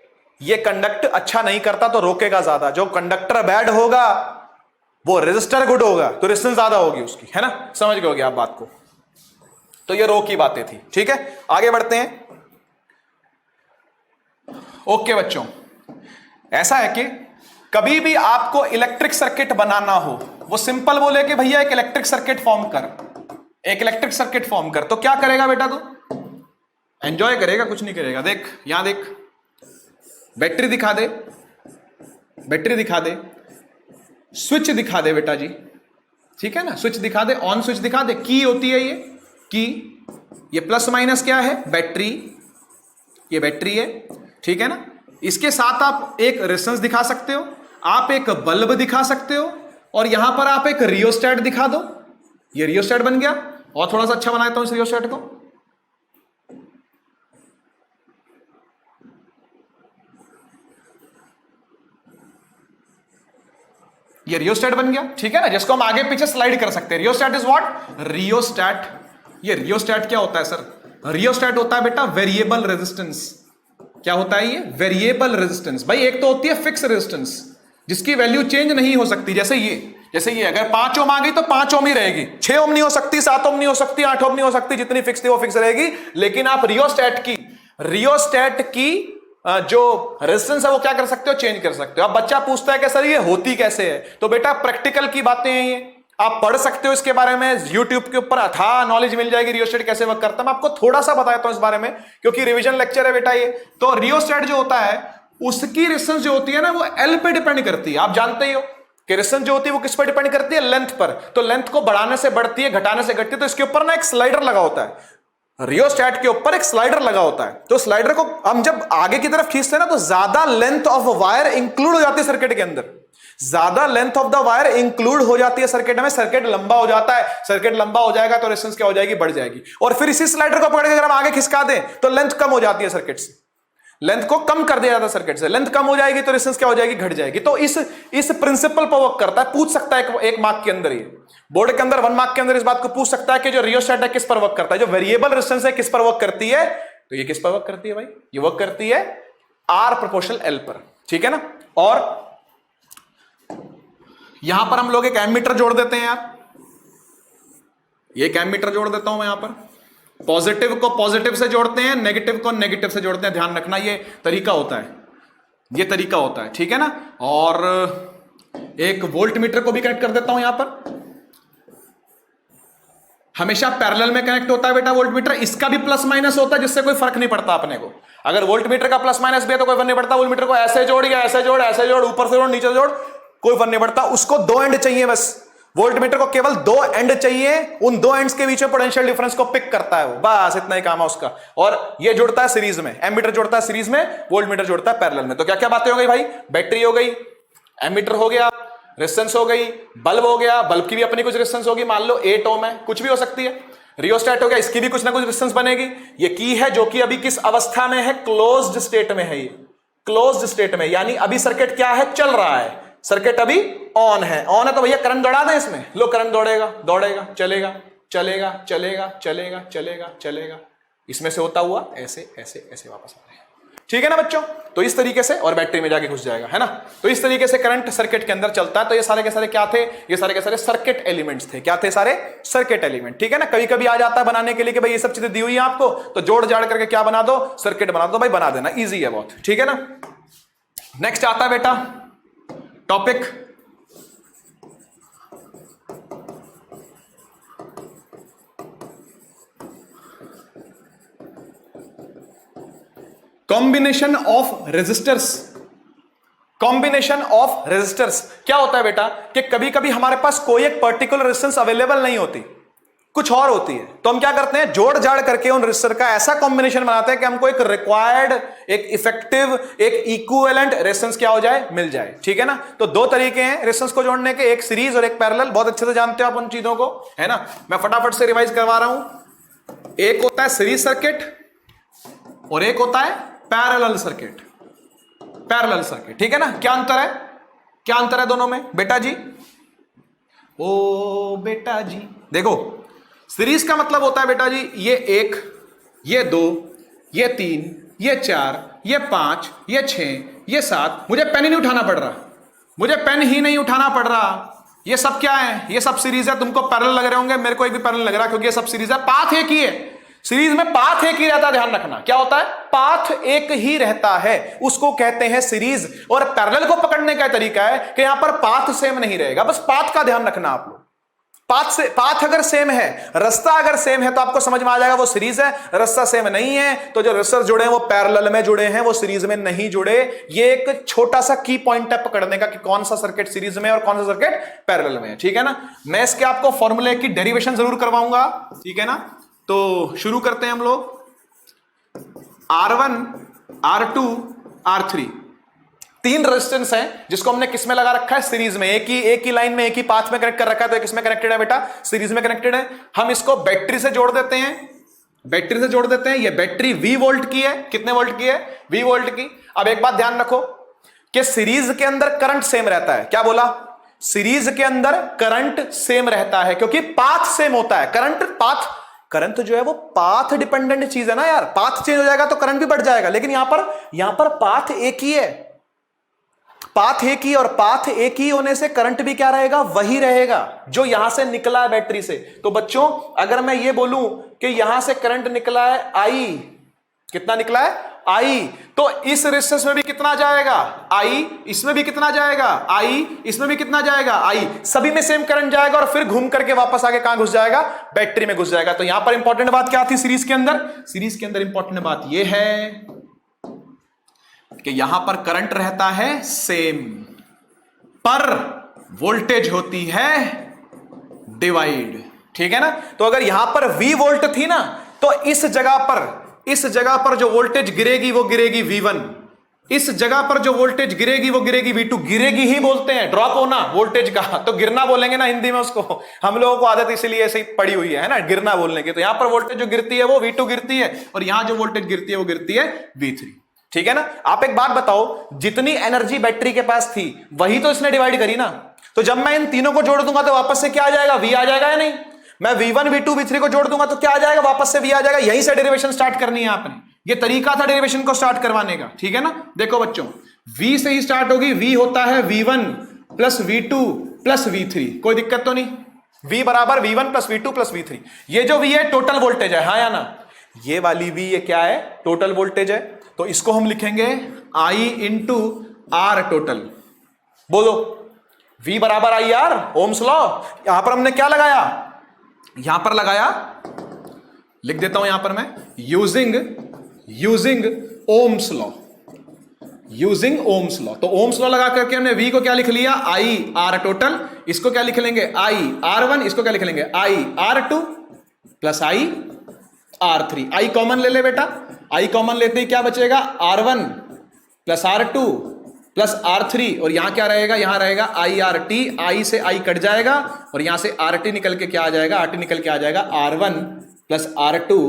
ये कंडक्ट अच्छा नहीं करता, तो रोकेगा ज्यादा। जो कंडक्टर बैड होगा वो रेजिस्टर गुड होगा, तो रेजिस्टेंस ज्यादा होगी उसकी, है ना। समझ गए होगे आप बात को। तो ये रो की बातें थी, ठीक है। आगे बढ़ते हैं। ओके बच्चों, ऐसा है कि कभी भी आपको इलेक्ट्रिक सर्किट बनाना हो, वो सिंपल बोले कि भैया एक इलेक्ट्रिक सर्किट फॉर्म कर, एक इलेक्ट्रिक सर्किट फॉर्म कर, तो क्या करेगा बेटा? तू एंजॉय करेगा, कुछ नहीं करेगा। देख यहां देख, बैटरी दिखा दे, बैटरी दिखा दे, स्विच दिखा दे बेटा जी, ठीक है ना। स्विच दिखा दे, ऑन स्विच दिखा दे, की होती है ये की, ये प्लस माइनस क्या है? बैटरी, ये बैटरी है, ठीक है ना। इसके साथ आप एक रेजिस्टेंस दिखा सकते हो, आप एक बल्ब दिखा सकते हो, और यहां पर आप एक रियोस्टेट दिखा दो। ये रियोस्टेट बन गया। और थोड़ा सा अच्छा बना देता हूं इस रियोस्टेट को। ये रियोस्टेट बन गया, ठीक है ना, जिसको हम आगे पीछे स्लाइड कर सकते हैं। Rheostat is what? रियोस्टेट। ये रियोस्टेट क्या होता है सर? रियोस्टेट होता है बेटा वेरिएबल रेजिस्टेंस। क्या होता है ये? Variable resistance. भाई एक तो होती है फिक्स रेजिस्टेंस जिसकी वैल्यू चेंज नहीं हो सकती, जैसे ये अगर 5 ओम आ गई तो 5 ओम ही रहेगी, 6 ओम नहीं हो सकती, 7 ओम नहीं हो सकती, 8 ओम नहीं हो सकती, जितनी फिक्स थी वो फिक्स रहेगी। लेकिन आप रियोस्टेट की जो रेजिस्टेंस है वो क्या कर सकते हो? चेंज कर सकते हो। अब बच्चा पूछता है कि सर ये होती कैसे है? तो बेटा प्रैक्टिकल की बातें हैं ये, आप पढ़ सकते हो इसके बारे में, YouTube के ऊपर अथाह नॉलेज मिल जाएगी रियोस्टेट कैसे वर्क करता है। मैं आपको थोड़ा सा बताता हूं इस बारे में, क्योंकि रिवीजन लेक्चर है बेटा ये। तो रियोस्टेट जो होता है उसकी रेजिस्टेंस जो होती है ना वो L पे डिपेंड करती है। आप जानते ही हो कि रेजिस्टेंस जो होती है वो किस पर डिपेंड करती है? लेंथ पर। तो लेंथ को बढ़ाने से बढ़ती है, घटाने से घटती है। तो इसके ऊपर ना एक स्लाइडर लगा होता है, रियोस्टेट के ऊपर एक स्लाइडर लगा होता है। तो स्लाइडर को हम जब आगे की तरफ खींचते हैं ना तो ज्यादा लेंथ ऑफ वायर इंक्लूड हो जाती है सर्किट के अंदर। ज्यादा length of the wire include हो जाती है सर्किट में, सर्किट लंबा हो जाता है। सर्किट लंबा हो जाएगा तो रेजिस्टेंस क्या हो जाएगी? बढ़ जाएगी। और फिर इसी स्लाइडर को पकड़ के अगर हम आगे खिसका दें तो लेंथ कम हो जाती है सर्किट से। लेंथ को कम कर दिया जाता है सर्किट से, लेंथ कम हो जाएगी तो रेजिस्टेंस क्या हो जाएगी, घट जाएगी। तो इस प्रिंसिपल पर वर्क करता है। पूछ सकता है एक मार्क के अंदर, ये बोर्ड के अंदर 1 मार्क के अंदर इस बात को पूछ सकता है कि जो रियोस्टेट है किस पर वर्क करता है, जो वेरिएबल रेजिस्टेंस है किस पर वर्क करती है। तो ये किस पर वर्क करती है भाई, ये वर्क करती है R प्रोपोर्शनल L पर, ठीक है ना। और यहां पर हम लोग एक एमीटर जोड़ देते हैं यार, ये एक एमीटर जोड़ देता हूं मैं यहां पर। पॉजिटिव को पॉजिटिव से जोड़ते हैं, नेगेटिव को नेगेटिव से जोड़ते हैं, ध्यान रखना ये तरीका होता है, ये तरीका होता है, ठीक है ना। और एक वोल्ट मीटर को भी कनेक्ट कर देता हूं यहां पर। हमेशा पैरेलल में कनेक्ट होता है बेटा वोल्ट मीटर, इसका भी प्लस माइनस होता है जिससे कोई फर्क नहीं पड़ता अपने को। अगर वोल्ट मीटर का प्लस माइनस भी है तो कोई फर्क नहीं पड़ता, वोल्ट मीटर को ऐसे जोड़ या ऐसे जोड़, ऐसे जोड़, ऊपर से जोड़, नीचे जोड़, कोई फर्क नहीं पड़ता। उसको 2 एंड चाहिए बस, वोल्ट मीटर को केवल 2 एंड चाहिए, उन 2 एंड्स के बीच में पोटेंशियल डिफरेंस को पिक करता है वो, बस इतना ही काम है उसका। और ये जुड़ता है सीरीज में, एमीटर जुड़ता है सीरीज में, वोल्ट मीटर जुड़ता है पैरेलल में। तो क्या क्या बातें हो गई भाई, बैटरी हो गई, एमीटर हो गया, रेजिस्टेंस हो गई, बल्ब हो गया, बल्ब की भी अपनी कुछ रेजिस्टेंस होगी, मान लो 8 ओम है, कुछ भी हो सकती है। रियोस्टेट हो गया, इसकी भी कुछ ना कुछ रेजिस्टेंस बनेगी। ये की है जो कि अभी किस अवस्था में है, क्लोज्ड स्टेट में है, ये क्लोज्ड स्टेट में, यानी अभी सर्किट क्या है, चल रहा है, सर्किट अभी ऑन है। ऑन है तो भैया करंट दौड़ा दें इसमें, लो करंट दौड़ेगा, दौड़ेगा, चलेगा, चलेगा, चलेगा, चलेगा, चलेगा, चलेगा, इसमें से होता हुआ ऐसे ऐसे ऐसे वापस आ रहा है, ठीक है ना बच्चों। तो इस तरीके से, और बैटरी में जाके घुस जाएगा, है ना। तो इस तरीके से करंट सर्किट के अंदर चलता है। तो ये सारे के सारे क्या थे, ये सारे के सारे सर्किट एलिमेंट्स थे। क्या थे, सारे सर्किट एलिमेंट, ठीक है ना। कभी कभी आ जाता है बनाने के लिए कि भाई ये सब चीजें दी हुई है आपको, तो जोड़ जाड़ करके क्या बना दो, सर्किट बना दो, भाई बना देना, ईजी है बहुत, ठीक है ना। नेक्स्ट आता है बेटा topic combination of resistors. Combination of resistors क्या होता है बेटा कि कभी कभी हमारे पास कोई एक पर्टिकुलर रेजिस्टेंस अवेलेबल नहीं होती, कुछ और होती है, तो हम क्या करते हैं, जोड़ जाड़ करके उन रेजिस्टर का ऐसा कॉम्बिनेशन बनाते हैं कि हमको एक रिक्वायर्ड, एक इफेक्टिव, एक इक्विवेलेंट रेजिस्टेंस क्या हो जाए, मिल जाए, ठीक है ना। तो 2 तरीके हैं रेजिस्टेंस को जोड़ने के, एक सीरीज और एक पैरेलल। बहुत अच्छे से जानते हो आप उन चीजों को, है ना। मैं फटाफट से रिवाइज करवा रहा हूं। एक होता है सीरीज सर्किट और एक होता है पैरेलल सर्किट, पैरेलल सर्किट, ठीक है ना। क्या अंतर है, क्या अंतर है दोनों में बेटा जी, ओ बेटा जी देखो, सीरीज का मतलब होता है बेटा जी ये 1, ये 2, ये 3, ये 4, ये 5, ये 6, ये 7। मुझे पेन ही नहीं उठाना पड़ रहा, मुझे पेन ही नहीं उठाना पड़ रहा। ये सब क्या है, ये सब सीरीज है। तुमको पैरेलल लग रहे होंगे, मेरे को एक भी पैरेलल लग रहा क्योंकि ये सब सीरीज है। पाथ एक ही है, सीरीज में पाथ एक ही रहता है, ध्यान रखना। क्या होता है, पाथ एक ही रहता है, उसको कहते हैं सीरीज। और पैरेलल को पकड़ने का तरीका है कि यहां पर पाथ सेम नहीं रहेगा, बस पाथ का ध्यान रखना आप लोग। पाथ अगर सेम है, रास्ता अगर सेम है तो आपको समझ में आ जाएगा वो सीरीज है। रास्ता सेम नहीं है तो जो रेजिस्टर जुड़े हैं वो पैरेलल में जुड़े हैं, वो सीरीज में नहीं जुड़े। ये एक छोटा सा की पॉइंट है पकड़ने का कि कौन सा सर्किट सीरीज में और कौन सा सर्किट पैरेलल में है, ठीक है ना। मैं इसके आपको फॉर्मूले की डेरिवेशन जरूर करवाऊंगा, ठीक है ना। तो शुरू करते हैं हम लोग। R1, R2, R3 3 रेजिस्टेंस हैं जिसको हमने किस में लगा रखा है, सीरीज में। एक ही लाइन में, एक ही पाथ में कनेक्ट कर रखा है। तो किस में कनेक्टेड है बेटा, सीरीज में कनेक्टेड है। हम इसको बैटरी से जोड़ देते हैं, बैटरी से जोड़ देते हैं। ये बैटरी V वोल्ट की है, कितने वोल्ट की है, V वोल्ट की। अब एक बात ध्यान रखो कि सीरीज के अंदर करंट सेम रहता है। क्या बोला, सीरीज के अंदर करंट सेम रहता है क्योंकि पाथ सेम होता है। करंट जो है वो पाथ डिपेंडेंट चीज है ना यार। पाथ चेंज हो जाएगा तो करंट भी बढ़ जाएगा, लेकिन यहां पर पाथ एक ही है, पाथ एक ही, और पाथ एक ही होने से करंट भी क्या रहेगा, वही रहेगा जो यहां से निकला है बैटरी से। तो बच्चों अगर मैं ये बोलूं कि यहां से करंट निकला है I, कितना निकला है I, तो इस रेजिस्टेंस में भी कितना जाएगा I, इसमें भी कितना जाएगा I, इसमें भी कितना जाएगा I, सभी में सेम करंट जाएगा और फिर घूम करके वापस आके कहां घुस जाएगा, बैटरी में घुस जाएगा। तो यहां पर इंपॉर्टेंट बात क्या थी सीरीज के अंदर, सीरीज के अंदर इंपॉर्टेंट बात यह है कि यहां पर करंट रहता है सेम, पर वोल्टेज होती है डिवाइड, ठीक है ना। तो अगर यहां पर V वोल्ट थी ना, तो इस जगह पर जो वोल्टेज गिरेगी वो गिरेगी V1, इस जगह पर जो वोल्टेज गिरेगी वो गिरेगी V2। गिरेगी ही बोलते हैं, ड्रॉप होना वोल्टेज का, तो गिरना बोलेंगे ना हिंदी में उसको। हम लोगों को आदत इसलिए ऐसे ही पड़ी हुई है ना, गिरना बोलने की। तो यहां पर वोल्टेज जो गिरती है वो V2 गिरती है, और यहां जो वोल्टेज गिरती है वो गिरती है V3, ठीक है ना। आप एक बात बताओ, जितनी एनर्जी बैटरी के पास थी वही तो इसने डिवाइड करी ना। तो जब मैं इन तीनों को जोड़ दूंगा तो वापस से क्या आ जाएगा, V आ जाएगा या नहीं। मैं V1 V2 V3 को जोड़ दूंगा तो क्या आ जाएगा, वापस से V आ जाएगा। यहीं से डेरिवेशन स्टार्ट करनी है आपने, ये तरीका था डेरिवेशन को स्टार्ट करवाने का, ठीक है ना। देखो बच्चों, V से ही स्टार्ट होगी, V होता है V1 plus V2 plus V3, कोई दिक्कत तो नहीं। V बराबर V1 plus V2 plus V3। ये जो V है टोटल वोल्टेज है, हाँ या ना। ये वाली V ये क्या है, टोटल वोल्टेज है। तो इसको हम लिखेंगे I इंटू R टोटल। बोलो, V बराबर आई आर, ओम्स लॉ। यहां पर हमने क्या लगाया, यहां पर लगाया, लिख देता हूं यहां पर मैं, using Ohm's law, using Ohm's law. तो ओम्स लॉ लगा करके हमने V को क्या लिख लिया, आई आर टोटल। इसको क्या लिख लेंगे, आई R1। इसको क्या लिख लेंगे, आई R2 प्लस आई R3। आई कॉमन ले ले बेटा, आई कॉमन लेते ही क्या बचेगा, R1 plus R2 plus R3, और यहां क्या रहेगा, यहां रहेगा IRT। आई से आई कट जाएगा और यहां से RT निकल के क्या आ जाएगा, RT निकल के आ जाएगा R1 plus R2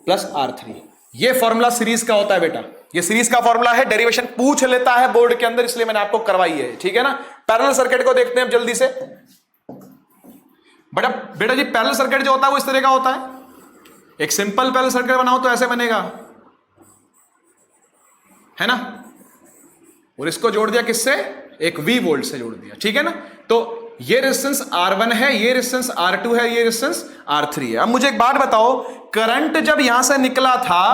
plus R3। ये फॉर्मूला सीरीज का होता है बेटा, ये सीरीज का फॉर्मूला है। डेरिवेशन पूछ लेता है बोर्ड के अंदर, इसलिए मैंने आपको करवाई है, ठीक है ना। पैरेलल सर्किट को देखते हैं अब जल्दी से। बेटा जी पैरेलल सर्किट जो होता है वो इस तरह का होता है। एक सिंपल पैरेलल सर्किट बनाओ तो ऐसे बनेगा, है ना। और इसको जोड़ दिया किससे, एक V वोल्ट से जोड़ दिया, ठीक है ना। तो ये रेजिस्टेंस R1 है, ये रेजिस्टेंस R2 है, ये रेजिस्टेंस R3 है। अब मुझे एक बात बताओ, करंट जब यहां से निकला था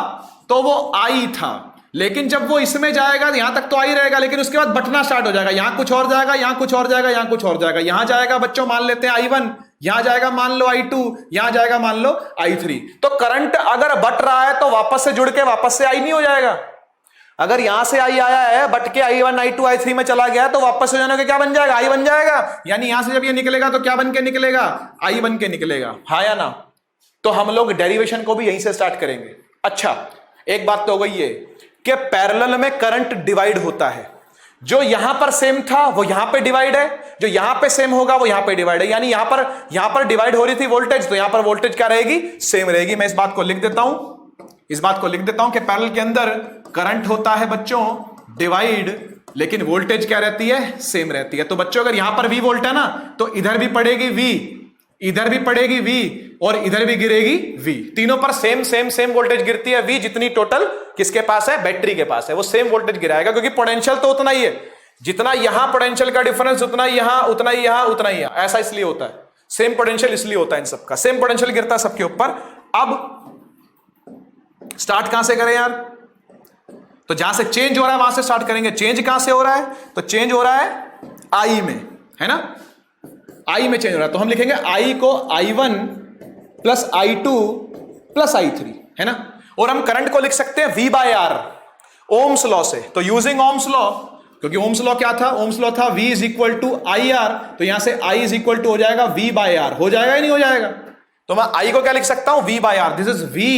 तो वो I था, लेकिन जब वो इसमें जाएगा यहां तक तो I रहेगा, लेकिन उसके बाद बटना स्टार्ट हो जाएगा, यहां कुछ और जाएगा, यहां कुछ और जाएगा, यहां कुछ और जाएगा। यहां जाएगा बच्चों मान लेते हैं I1, यहां जाएगा मान लो I2, यहां जाएगा मान लो I3। तो करंट अगर बट रहा है तो वापस से जुड़ के वापस से I नहीं हो जाएगा। अगर यहां से I आया है बट के I1 I2 I3 में चला गया तो वापस से जाने के क्या बन जाएगा, I बन जाएगा। यानी यहां से जब ये निकलेगा तो क्या बन के निकलेगा, I बन के निकलेगा, हाँ या ना। तो हम लोग डेरिवेशन को भी यहीं से स्टार्ट करेंगे। अच्छा, एक बात तो हो गई है कि पैरेलल में करंट डिवाइड होता है। जो यहां पर सेम था वो यहां पे डिवाइड है, जो यहां पे सेम होगा वो यहां पे डिवाइड है। यानी यहां पर डिवाइड हो रही थी वोल्टेज, तो यहां पर वोल्टेज क्या रहेगी, सेम रहेगी। मैं इस बात को लिख देता हूं, इस बात को लिख देता हूं कि पैरेलल के अंदर करंट होता है बच्चों डिवाइड, लेकिन वोल्टेज क्या रहती है, सेम रहती है। तो बच्चों अगर यहां पर V वोल्ट है ना तो इधर भी पड़ेगी V, इधर भी पड़ेगी V और इधर भी गिरेगी V। तीनों पर सेम सेम सेम वोल्टेज गिरती है। V जितनी टोटल किसके पास है, बैटरी के पास है, वो सेम वोल्टेज गिराएगा, क्योंकि पोटेंशियल तो उतना ही है। जितना यहां पोटेंशियल का डिफरेंस उतना ही यहां, उतना ही यहां, उतना ही यहां। ऐसा इसलिए होता है, सेम पोटेंशियल इसलिए होता है, इन सबका सेम पोटेंशियल गिरता है सबके ऊपर। अब स्टार्ट कहां से करें यार, तो जहां से चेंज हो रहा है वहां से स्टार्ट करेंगे। चेंज कहां से हो रहा है, तो चेंज हो रहा है I में, है ना। I में चेंज हो रहा है, तो हम लिखेंगे I को I1 plus I2 plus I3, है ना। और हम करंट को लिख सकते हैं V by R, Ohm's law से। तो यूजिंग ओम्स लॉ, क्योंकि ओम्स लॉ क्या था, ओम्स लॉ था V is equal to I R, तो यहां से I इज इक्वल टू हो जाएगा V बाय R। हो जाएगा या नहीं हो जाएगा, तो मैं I को क्या लिख सकता हूं, V by R। This is V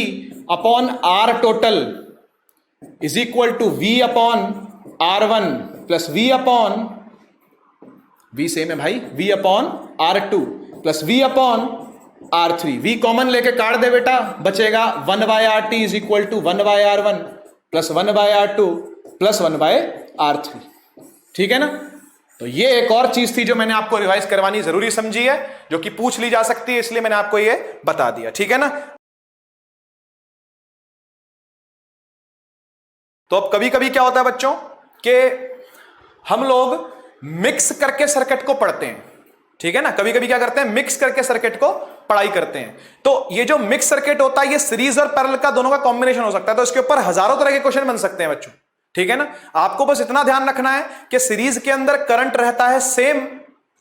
upon R total is equal to V upon R1 plus V upon, V same है भाई, V upon R2 plus V upon R3। V common लेके काट दे बेटा, बचेगा 1 by RT is equal to 1 by R1 plus 1 by R2 plus 1 by R3, ठीक है ना। तो ये एक और चीज थी जो मैंने आपको रिवाइज करवानी जरूरी समझी है, जो कि पूछ ली जा सकती है, इसलिए मैंने आपको ये बता दिया, ठीक है ना। तो अब कभी कभी क्या होता है बच्चों कि हम लोग मिक्स करके सर्किट को पढ़ते हैं, ठीक है ना। कभी कभी क्या करते हैं, मिक्स करके सर्किट को पढ़ाई करते हैं। तो ये जो मिक्स सर्किट होता है ये सीरीज और पैरेलल का दोनों का कॉम्बिनेशन हो सकता है, तो इसके ऊपर हजारों तरह के क्वेश्चन बन सकते हैं बच्चों, ठीक है ना। आपको बस इतना ध्यान रखना है कि सीरीज के अंदर करंट रहता है सेम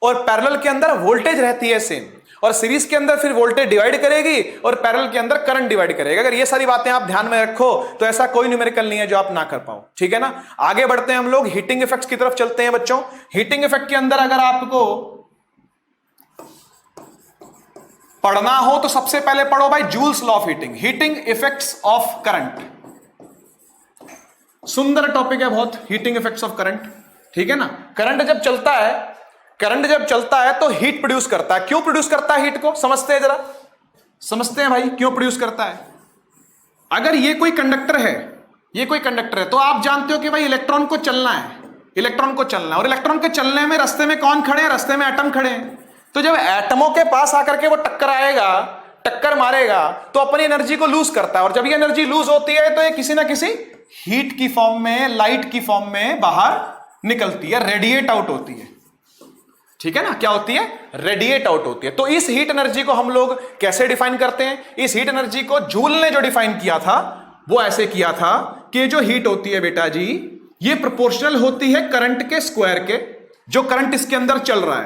और पैरेलल के अंदर वोल्टेज रहती है सेम, और सीरीज के अंदर फिर वोल्टेज डिवाइड करेगी और पैरेलल के अंदर करंट डिवाइड करेगा। अगर ये सारी बातें आप ध्यान में रखो तो ऐसा कोई न्यूमेरिकल नहीं है जो आप ना कर पाओ, ठीक है ना। आगे बढ़ते हैं हम लोग, हीटिंग इफेक्ट्स की तरफ चलते हैं बच्चों। हीटिंग इफेक्ट के अंदर अगर आपको पढ़ना हो तो सबसे पहले पढ़ो भाई joules law of heating, heating effects of current. सुंदर टॉपिक है बहुत, हीटिंग इफेक्ट्स ऑफ करंट, ठीक है ना। करंट जब चलता है, करंट जब चलता है तो हीट प्रोड्यूस करता है। क्यों प्रोड्यूस करता है हीट को, समझते हैं जरा, समझते हैं भाई क्यों प्रोड्यूस करता है। अगर ये कोई कंडक्टर है ये कोई कंडक्टर है, तो आप जानते हो कि भाई इलेक्ट्रॉन को चलना है, इलेक्ट्रॉन को चलना है, और इलेक्ट्रॉन के चलने में रास्ते में कौन खड़े हैं? रास्ते में एटम खड़े हैं। तो जब एटमों के पास आकर के वो टकराएगा, टक्कर मारेगा, तो अपनी एनर्जी को लूज करता है, और जब ये एनर्जी लूज होती है तो ये किसी ना किसी हीट की फॉर्म में, लाइट की फॉर्म में बाहर निकलती है, रेडिएट आउट होती है। ठीक है ना, क्या होती है? रेडिएट आउट होती है। तो इस हीट एनर्जी को हम लोग कैसे डिफाइन करते हैं? इस हीट एनर्जी को जूल ने जो डिफाइन किया था वो ऐसे किया था कि जो हीट होती है बेटा जी, ये प्रोपोर्शनल होती है करंट के स्क्वायर के, जो करंट इसके अंदर चल रहा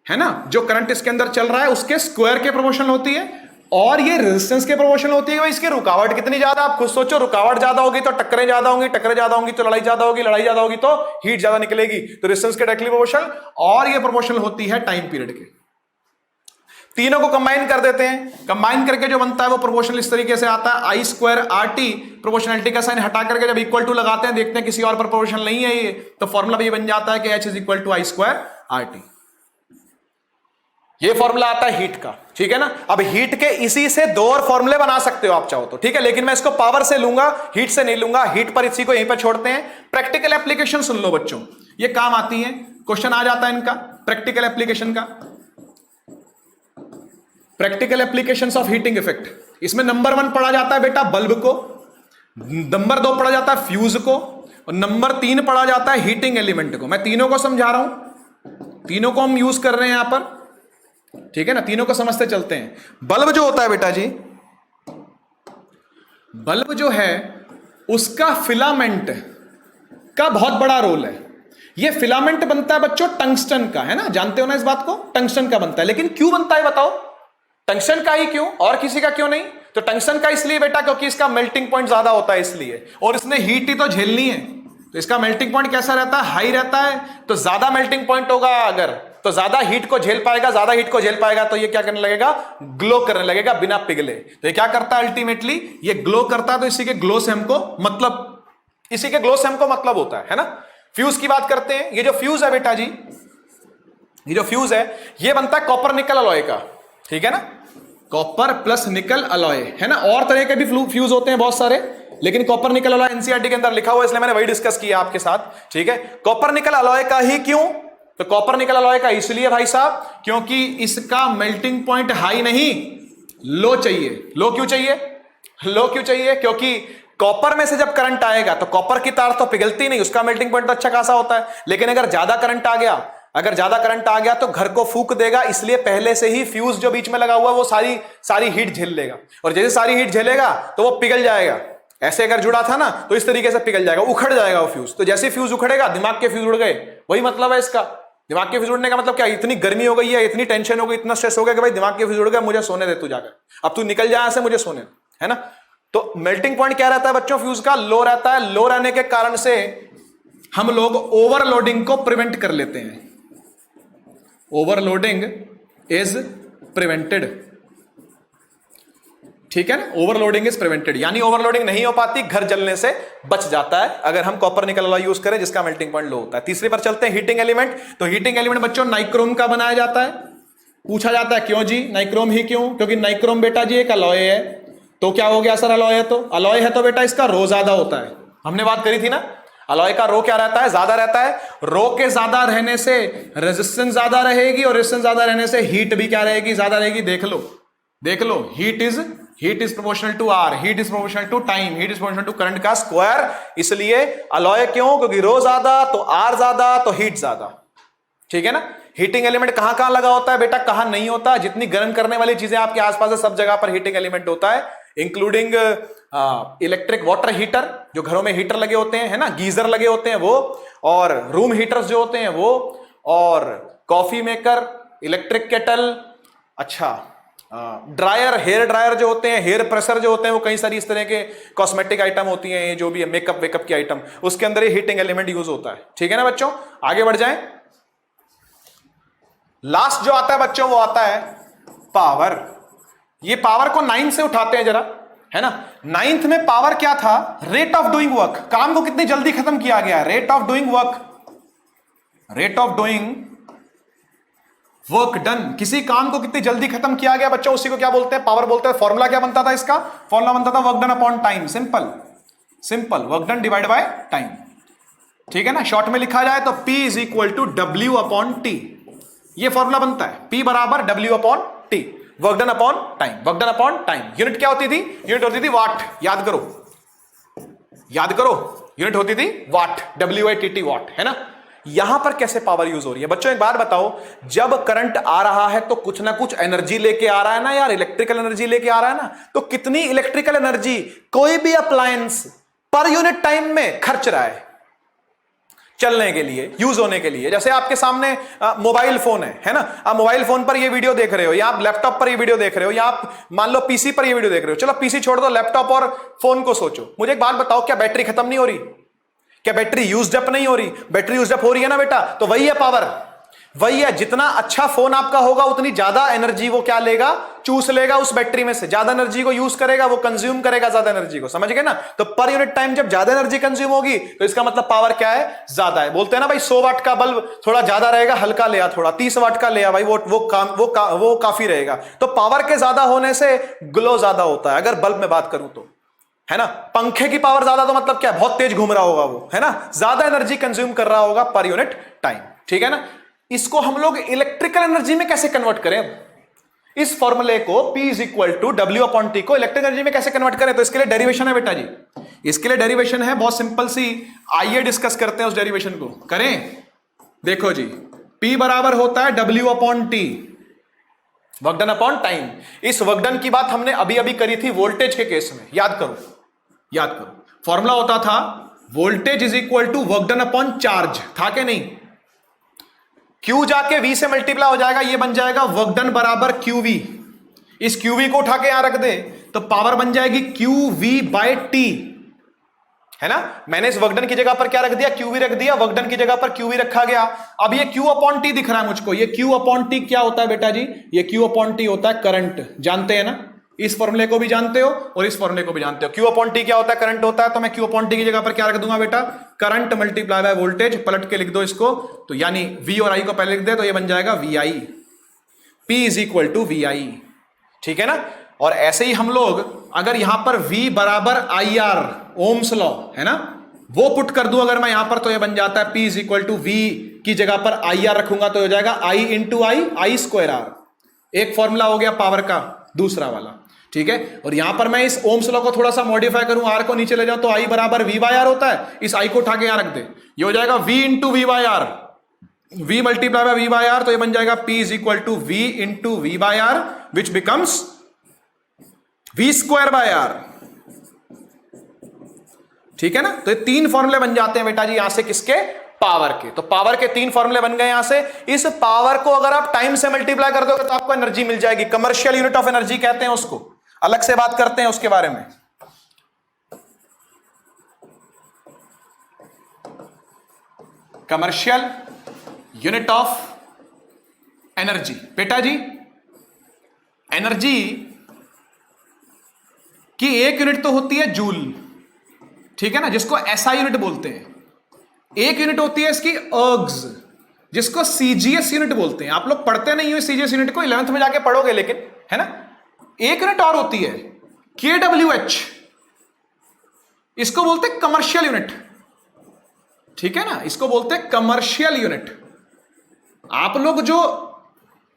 है ना, जो करंट इसके अंदर चल रहा है उसके स्क्वायर के प्रोपोर्शनल होती है, और ये रेजिस्टेंस के प्रोपोर्शनल होती है। इसकी रुकावट कितनी ज्यादा, आप खुद सोचो, रुकावट ज्यादा होगी तो टक्करें ज्यादा होंगी, टक्करें ज्यादा होंगी तो लड़ाई ज्यादा होगी, लड़ाई ज्यादा होगी तो हीट ज्यादा निकलेगी, तो रेजिस्टेंस के डायरेक्टली प्रोपोर्शनल, और ये प्रोपोर्शनल होती है टाइम पीरियड के। तीनों को कंबाइन कर देते हैं, कंबाइन करके जो बनता है वो प्रोपोर्शनल इस तरीके से आता है, आई स्क्वायर आर टी। प्रोपोर्शनलिटी का साइन हटा करके जब इक्वल टू लगाते हैं, देखते हैं किसी और पर प्रोपोर्शनल नहीं है ये, तो फॉर्मूला भी बन जाता है कि H is equal to I square R T. ये फॉर्मूला आता है हीट का, ठीक है ना। अब हीट के इसी से दो और फॉर्मूले बना सकते हो आप चाहो तो, ठीक है, लेकिन मैं इसको पावर से लूंगा, हीट से नहीं लूंगा। हीट पर इसी को यहीं पर छोड़ते हैं। प्रैक्टिकल एप्लीकेशन सुन लो बच्चों, ये काम आती है, क्वेश्चन आ जाता है इनका प्रैक्टिकल एप्लीकेशन का। Practical applications of heating effect, इसमें नंबर 1 पढ़ा जाता है बेटा बल्ब को, नंबर 2 पढ़ा जाता है फ्यूज को, और नंबर 3 पढ़ा जाता है हीटिंग एलिमेंट को। मैं तीनों को समझा रहा हूं, तीनों को हम यूज कर रहे हैं यहां पर, ठीक है ना, तीनों को समझते चलते हैं। बल्ब जो होता है बेटा जी, बल्ब जो है उसका फिलामेंट का बहुत बड़ा रोल है। ये फिलामेंट बनता है बच्चों टंगस्टन का, है ना, जानते हो ना इस बात को, टंगस्टन का बनता है। लेकिन क्यों बनता है बताओ? टंगस्टन का ही क्यों, और किसी का क्यों नहीं? तो टंगस्टन का इसलिए बेटा क्योंकि इसका मेल्टिंग पॉइंट ज्यादा होता है इसलिए, और इसने हीट ही तो झेलनी है, तो इसका मेल्टिंग पॉइंट कैसा रहता है? हाई रहता है। तो ज्यादा मेल्टिंग पॉइंट होगा अगर, तो ज्यादा हीट को झेल पाएगा, ज्यादा हीट को झेल पाएगा तो ये क्या करने लगेगा? ग्लो करने लगेगा बिना पिघले। तो ये क्या करता है अल्टीमेटली? ये ग्लो करता है। तो इसी के ग्लो से हमको मतलब, इसी के ग्लो से हमको मतलब होता है ना। फ्यूज की बात करते हैं। ये जो फ्यूज है बेटा जी, ये जो फ्यूज है ये बनता है कॉपर निकल अलॉय का, ठीक है ना, कॉपर प्लस निकल अलॉय, है ना। और तरह के भी फ्यूज होते हैं बहुत सारे, लेकिन कॉपर निकल अलॉय एनसीईआरटी के अंदर लिखा हुआ है इसलिए मैंने वही डिस्कस किया आपके साथ, ठीक है। कॉपर निकल अलॉय का ही क्यों? तो कॉपर निकल अलॉय का इसलिए भाई साहब क्योंकि इसका मेल्टिंग पॉइंट हाई नहीं, लो चाहिए। लो क्यों चाहिए? लो क्यों चाहिए? क्योंकि कॉपर में से जब करंट आएगा तो कॉपर की तार तो पिघलती नहीं, उसका मेल्टिंग पॉइंट तो अच्छा खासा होता है। लेकिन अगर ज्यादा करंट आ गया, अगर ज्यादा करंट आ गया तो घर को फूंक देगा, इसलिए पहले से ही फ्यूज जो बीच में लगा हुआ है वो सारी हीट झेल लेगा, और जैसे सारी हीट झेलेगा तो वो पिघल जाएगा। ऐसे अगर जुड़ा था ना तो इस तरीके से पिघल जाएगा, उखड़ जाएगा वो फ्यूज। तो जैसे फ्यूज उखड़ेगा, दिमाग के फ्यूज उड़ गए, वही मतलब है इसका। दिमाग के फ्यूज उड़ने का मतलब क्या? इतनी गर्मी हो गई है, इतनी टेंशन हो गई, इतना स्ट्रेस हो गया कि भाई दिमाग के फ्यूज उड़ गए, मुझे सोने दे तू जाकर, अब तू निकल जा ऐसे, मुझे सोने, है ना। तो मेल्टिंग पॉइंट क्या रहता है बच्चों फ्यूज का? लो रहता है। लो रहने के कारण से हम लोग ओवरलोडिंग को प्रिवेंट कर लेते हैं। ओवरलोडिंग इज प्रिवेंटेड, ठीक है ना। ओवरलोडिंग इज प्रिवेंटेड, यानी ओवरलोडिंग नहीं हो पाती, घर जलने से बच जाता है अगर हम कॉपर निकल अलॉय यूज करें जिसका मेल्टिंग पॉइंट लो होता है। तीसरे पर चलते हैं, हीटिंग एलिमेंट। तो हीटिंग एलिमेंट बच्चों नाइक्रोम का बनाया जाता है। पूछा जाता है क्यों जी नाइक्रोम ही क्यों? क्योंकि नाइक्रोम बेटा जी एक अलॉय है। तो क्या हो गया सर? अलॉय है तो, अलॉय है तो बेटा इसका रो ज्यादा होता है। हमने बात करी थी ना, अलॉय का रो क्या रहता है? ज्यादा रहता है। रो के ज्यादा रहने से रेजिस्टेंस ज्यादा रहेगी, और रेजिस्टेंस ज्यादा रहने से हीट भी क्या रहेगी? ज्यादा रहेगी। देख लो, देख लो, heat is proportional to R, heat is proportional to time, heat is proportional to current का स्क्वायर। इसलिए अलॉय क्यों? क्योंकि रो ज्यादा तो आर ज्यादा तो हीट ज्यादा, ठीक है ना। हीटिंग एलिमेंट कहां कहां लगा होता है बेटा? कहां नहीं होता? जितनी गर्म करने वाली चीजें आपके आसपास है सब जगह पर हीटिंग एलिमेंट होता है, इंक्लूडिंग इलेक्ट्रिक वाटर हीटर, जो घरों में हीटर लगे होते हैं, है ना, गीजर लगे होते हैं वो, और रूम हीटर्स जो होते हैं वो, और कॉफी मेकर, इलेक्ट्रिक केटल, अच्छा ड्रायर, हेयर ड्रायर जो होते हैं, हेयर प्रेशर जो होते हैं, वो कई सारी इस तरह के कॉस्मेटिक आइटम होती हैं, ये जो भी है मेकअप वेकअप की आइटम, उसके अंदर ये हीटिंग एलिमेंट यूज होता है, ठीक है ना बच्चों। आगे बढ़ जाएं। लास्ट जो आता है बच्चों वो आता है पावर। ये पावर को 9 से उठाते हैं जरा, है ना। 9th में पावर क्या था? रेट ऑफ डूइंग वर्क, काम को कितनी जल्दी खत्म किया गया है, rate of doing work, rate of doing work done, किसी काम को कितनी जल्दी खत्म किया गया बच्चों, उसी को क्या बोलते हैं? पावर बोलते हैं। फॉर्मूला क्या बनता था इसका? फॉर्मूला बनता था work done upon time. Simple simple, work done divide by time. ठीक है ना, शॉर्ट में लिखा जाए तो P is equal to W upon T, ये फॉर्मूला बनता है, P बराबर W upon T, work done upon time, work done upon time. Unit क्या होती थी? यूनिट होती थी वाट, याद करो, याद करो, यूनिट होती थी वाट, WATT वाट, है ना। यहां पर कैसे पावर यूज हो रही है बच्चों, एक बात बताओ, जब करंट आ रहा है तो कुछ ना कुछ एनर्जी लेके आ रहा है ना यार, इलेक्ट्रिकल एनर्जी लेके आ रहा है ना, तो कितनी इलेक्ट्रिकल एनर्जी कोई भी अप्लायंस पर यूनिट टाइम में खर्च रहा है चलने के लिए, यूज होने के लिए। जैसे आपके सामने मोबाइल फोन है ना, आप मोबाइल फोन पर ये वीडियो देख रहे हो, या आप लैपटॉप पर ये वीडियो देख रहे हो, या आप मान लो पीसी पर ये वीडियो देख रहे हो, चलो पीसी छोड़ दो, लैपटॉप और फोन को सोचो। मुझे एक बात बताओ, क्या बैटरी खत्म नहीं हो रही? क्या बैटरी यूज्ड अप नहीं हो रही? बैटरी यूज्ड अप हो रही है ना बेटा, तो वही है पावर, वही है। जितना अच्छा फोन आपका होगा उतनी ज्यादा एनर्जी वो क्या लेगा, चूस लेगा उस बैटरी में से, ज्यादा एनर्जी को यूज करेगा, वो कंज्यूम करेगा ज्यादा एनर्जी को, समझ गए ना। तो पर यूनिट टाइम जब ज्यादा एनर्जी कंज्यूम होगी तो इसका मतलब पावर क्या है, ज्यादा है। बोलते हैं ना भाई 100 वाट का बल्ब थोड़ा ज्यादा रहेगा, हल्का ले आ, थोड़ा 30 वाट का ले आ भाई, वो काफी रहेगा। तो पावर के ज्यादा होने से ग्लो ज्यादा होता है, अगर बल्ब में बात करूं तो, है ना। पंखे की पावर ज्यादा तो मतलब क्या, बहुत तेज घूम रहा होगा वो, है ना, ज्यादा एनर्जी कंज्यूम कर रहा होगा पर यूनिट टाइम। ठीक है ना। इसको हम लोग इलेक्ट्रिकल एनर्जी में कैसे कन्वर्ट करें? इस फॉर्मूले को P is equal to W upon T को इलेक्ट्रिकल एनर्जी में कैसे कन्वर्ट करें? तो इसके लिए डेरिवेशन है बेटा जी, इसके लिए डेरिवेशन है बहुत सिंपल सी, आइए डिस्कस करते हैं उस डेरिवेशन को। करें, देखो जी, P बराबर होता है W upon T, work done upon time. इस वर्क डन की बात हमने अभी अभी करी थी वोल्टेज के केस में, याद करो, याद करो। फॉर्मूला होता था voltage is equal to work done upon charge, था कि नहीं? Q जाके V से मल्टीप्लाई हो जाएगा, ये बन जाएगा वर्क डन बराबर QV। इस QV को उठा के यहां रख दे तो पावर बन जाएगी QV बाय T, है ना। मैंने इस वर्क डन की जगह पर क्या रख दिया, QV रख दिया, वर्क डन की जगह पर QV रखा गया। अब ये Q अपॉन टी दिख रहा है मुझको, ये Q अपॉन टी क्या होता है बेटा जी? ये Q अपॉन टी होता है करंट, जानते हैं ना, इस फॉर्मूले को भी जानते हो और इस फॉर्मूले को भी जानते हो। Q अपॉन टी क्या होता है? करंट होता है। तो मैं Q अपॉन टी की जगह पर क्या रख दूंगा बेटा, करंट मल्टीप्लाई बाय वोल्टेज, पलट के लिख दो इसको, तो यानी V और I को पहले लिख दे तो ये बन जाएगा VI, P is equal to VI। ठीक है ना। और ऐसे ही हम लोग अगर यहां पर V बराबर IR, ओम्स लॉ है ना, वो पुट कर दूं अगर मैं यहां पर, तो ये बन जाता है P is equal to V की जगह पर IR रखूंगा तो हो जाएगा I into I square R। एक फॉर्मूला हो गया पावर का, दूसरा वाला। ठीक है। और यहां पर मैं इस ओम्स लॉ को थोड़ा सा मॉडिफाई करूं, आर को नीचे ले जाऊं तो I बराबर V बाय आर होता है, इस I को उठा के यहां रख दे, ये हो जाएगा V into V by R, V multiply by V by R, तो ये बन जाएगा P is equal to V into V by R, which becomes V square by R. ठीक है ना। तो ये तीन फॉर्मूले बन जाते हैं बेटा जी यहां से, किसके, पावर के। तो पावर के तीन फॉर्मूले बन गए यहां से। इस पावर को अगर आप टाइम से मल्टीप्लाई कर दोगे तो आपको एनर्जी मिल जाएगी, कमर्शियल यूनिट ऑफ एनर्जी कहते हैं उसको, अलग से बात करते हैं उसके बारे में। कमर्शियल यूनिट ऑफ एनर्जी बेटा जी, एनर्जी की एक यूनिट तो होती है जूल, ठीक है ना, जिसको एसआई यूनिट बोलते हैं। एक यूनिट होती है इसकी अर्ग्स, जिसको सीजीएस यूनिट बोलते हैं। आप लोग पढ़ते नहीं हो सीजीएस यूनिट को, 11th में जाके पढ़ोगे लेकिन, है ना। एक यूनिट और होती है केडब्ल्यूएच, इसको बोलते हैं कमर्शियल यूनिट, ठीक है ना, इसको बोलते हैं कमर्शियल यूनिट। आप लोग जो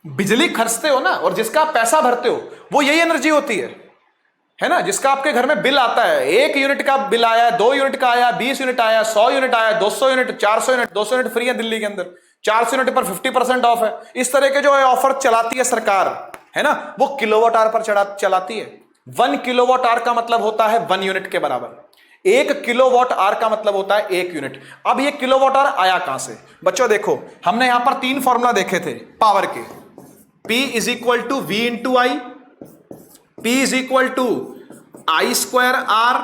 बिजली खर्चते हो ना और जिसका आप पैसा भरते हो, वो यही एनर्जी होती है ना। जिसका आपके घर में बिल आता है, 1 यूनिट का बिल आया, 2 यूनिट का आया, 20 यूनिट आया, 100 यूनिट आया, 200 यूनिट, 400 यूनिट, 200 यूनिट फ्री है दिल्ली के अंदर, 400 यूनिट पर 50% ऑफ है। इस तरह के जो ऑफर चलाती है सरकार, है ना, वो किलोवाट आवर पर चलाती है। 1 किलोवाट आवर का मतलब होता है 1 यूनिट के बराबर। 1 किलोवाट आवर का मतलब होता है 1 यूनिट। अब ये किलोवाट आवर आया कहां से? बच्चों देखो, हमने यहां पर 3 फॉर्मूला देखे थे पावर के, P is equal to V into I, P is equal to I square R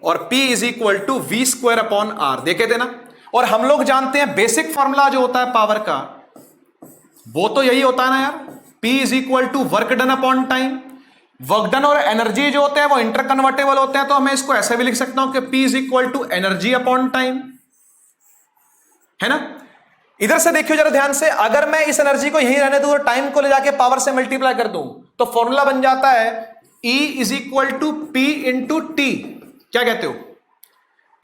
और P is equal to V square upon R, देखे थे ना। और हम लोग जानते हैं बेसिक फॉर्मूला जो होता है पावर का, वो तो यही होता है ना यार, P is equal to work done upon time. Work done और एनर्जी जो होते हैं वो इंटर कन्वर्टेबल होते हैं, तो मैं इसको ऐसे भी लिख सकता हूं कि P is equal to energy upon time, है ना। इधर से देखियो जरा ध्यान से, अगर मैं इस एनर्जी को यहीं रहने दूं और टाइम को ले जाके पावर से मल्टीप्लाई कर दूं तो फॉर्मूला बन जाता है E is equal to P into T. क्या कहते हो?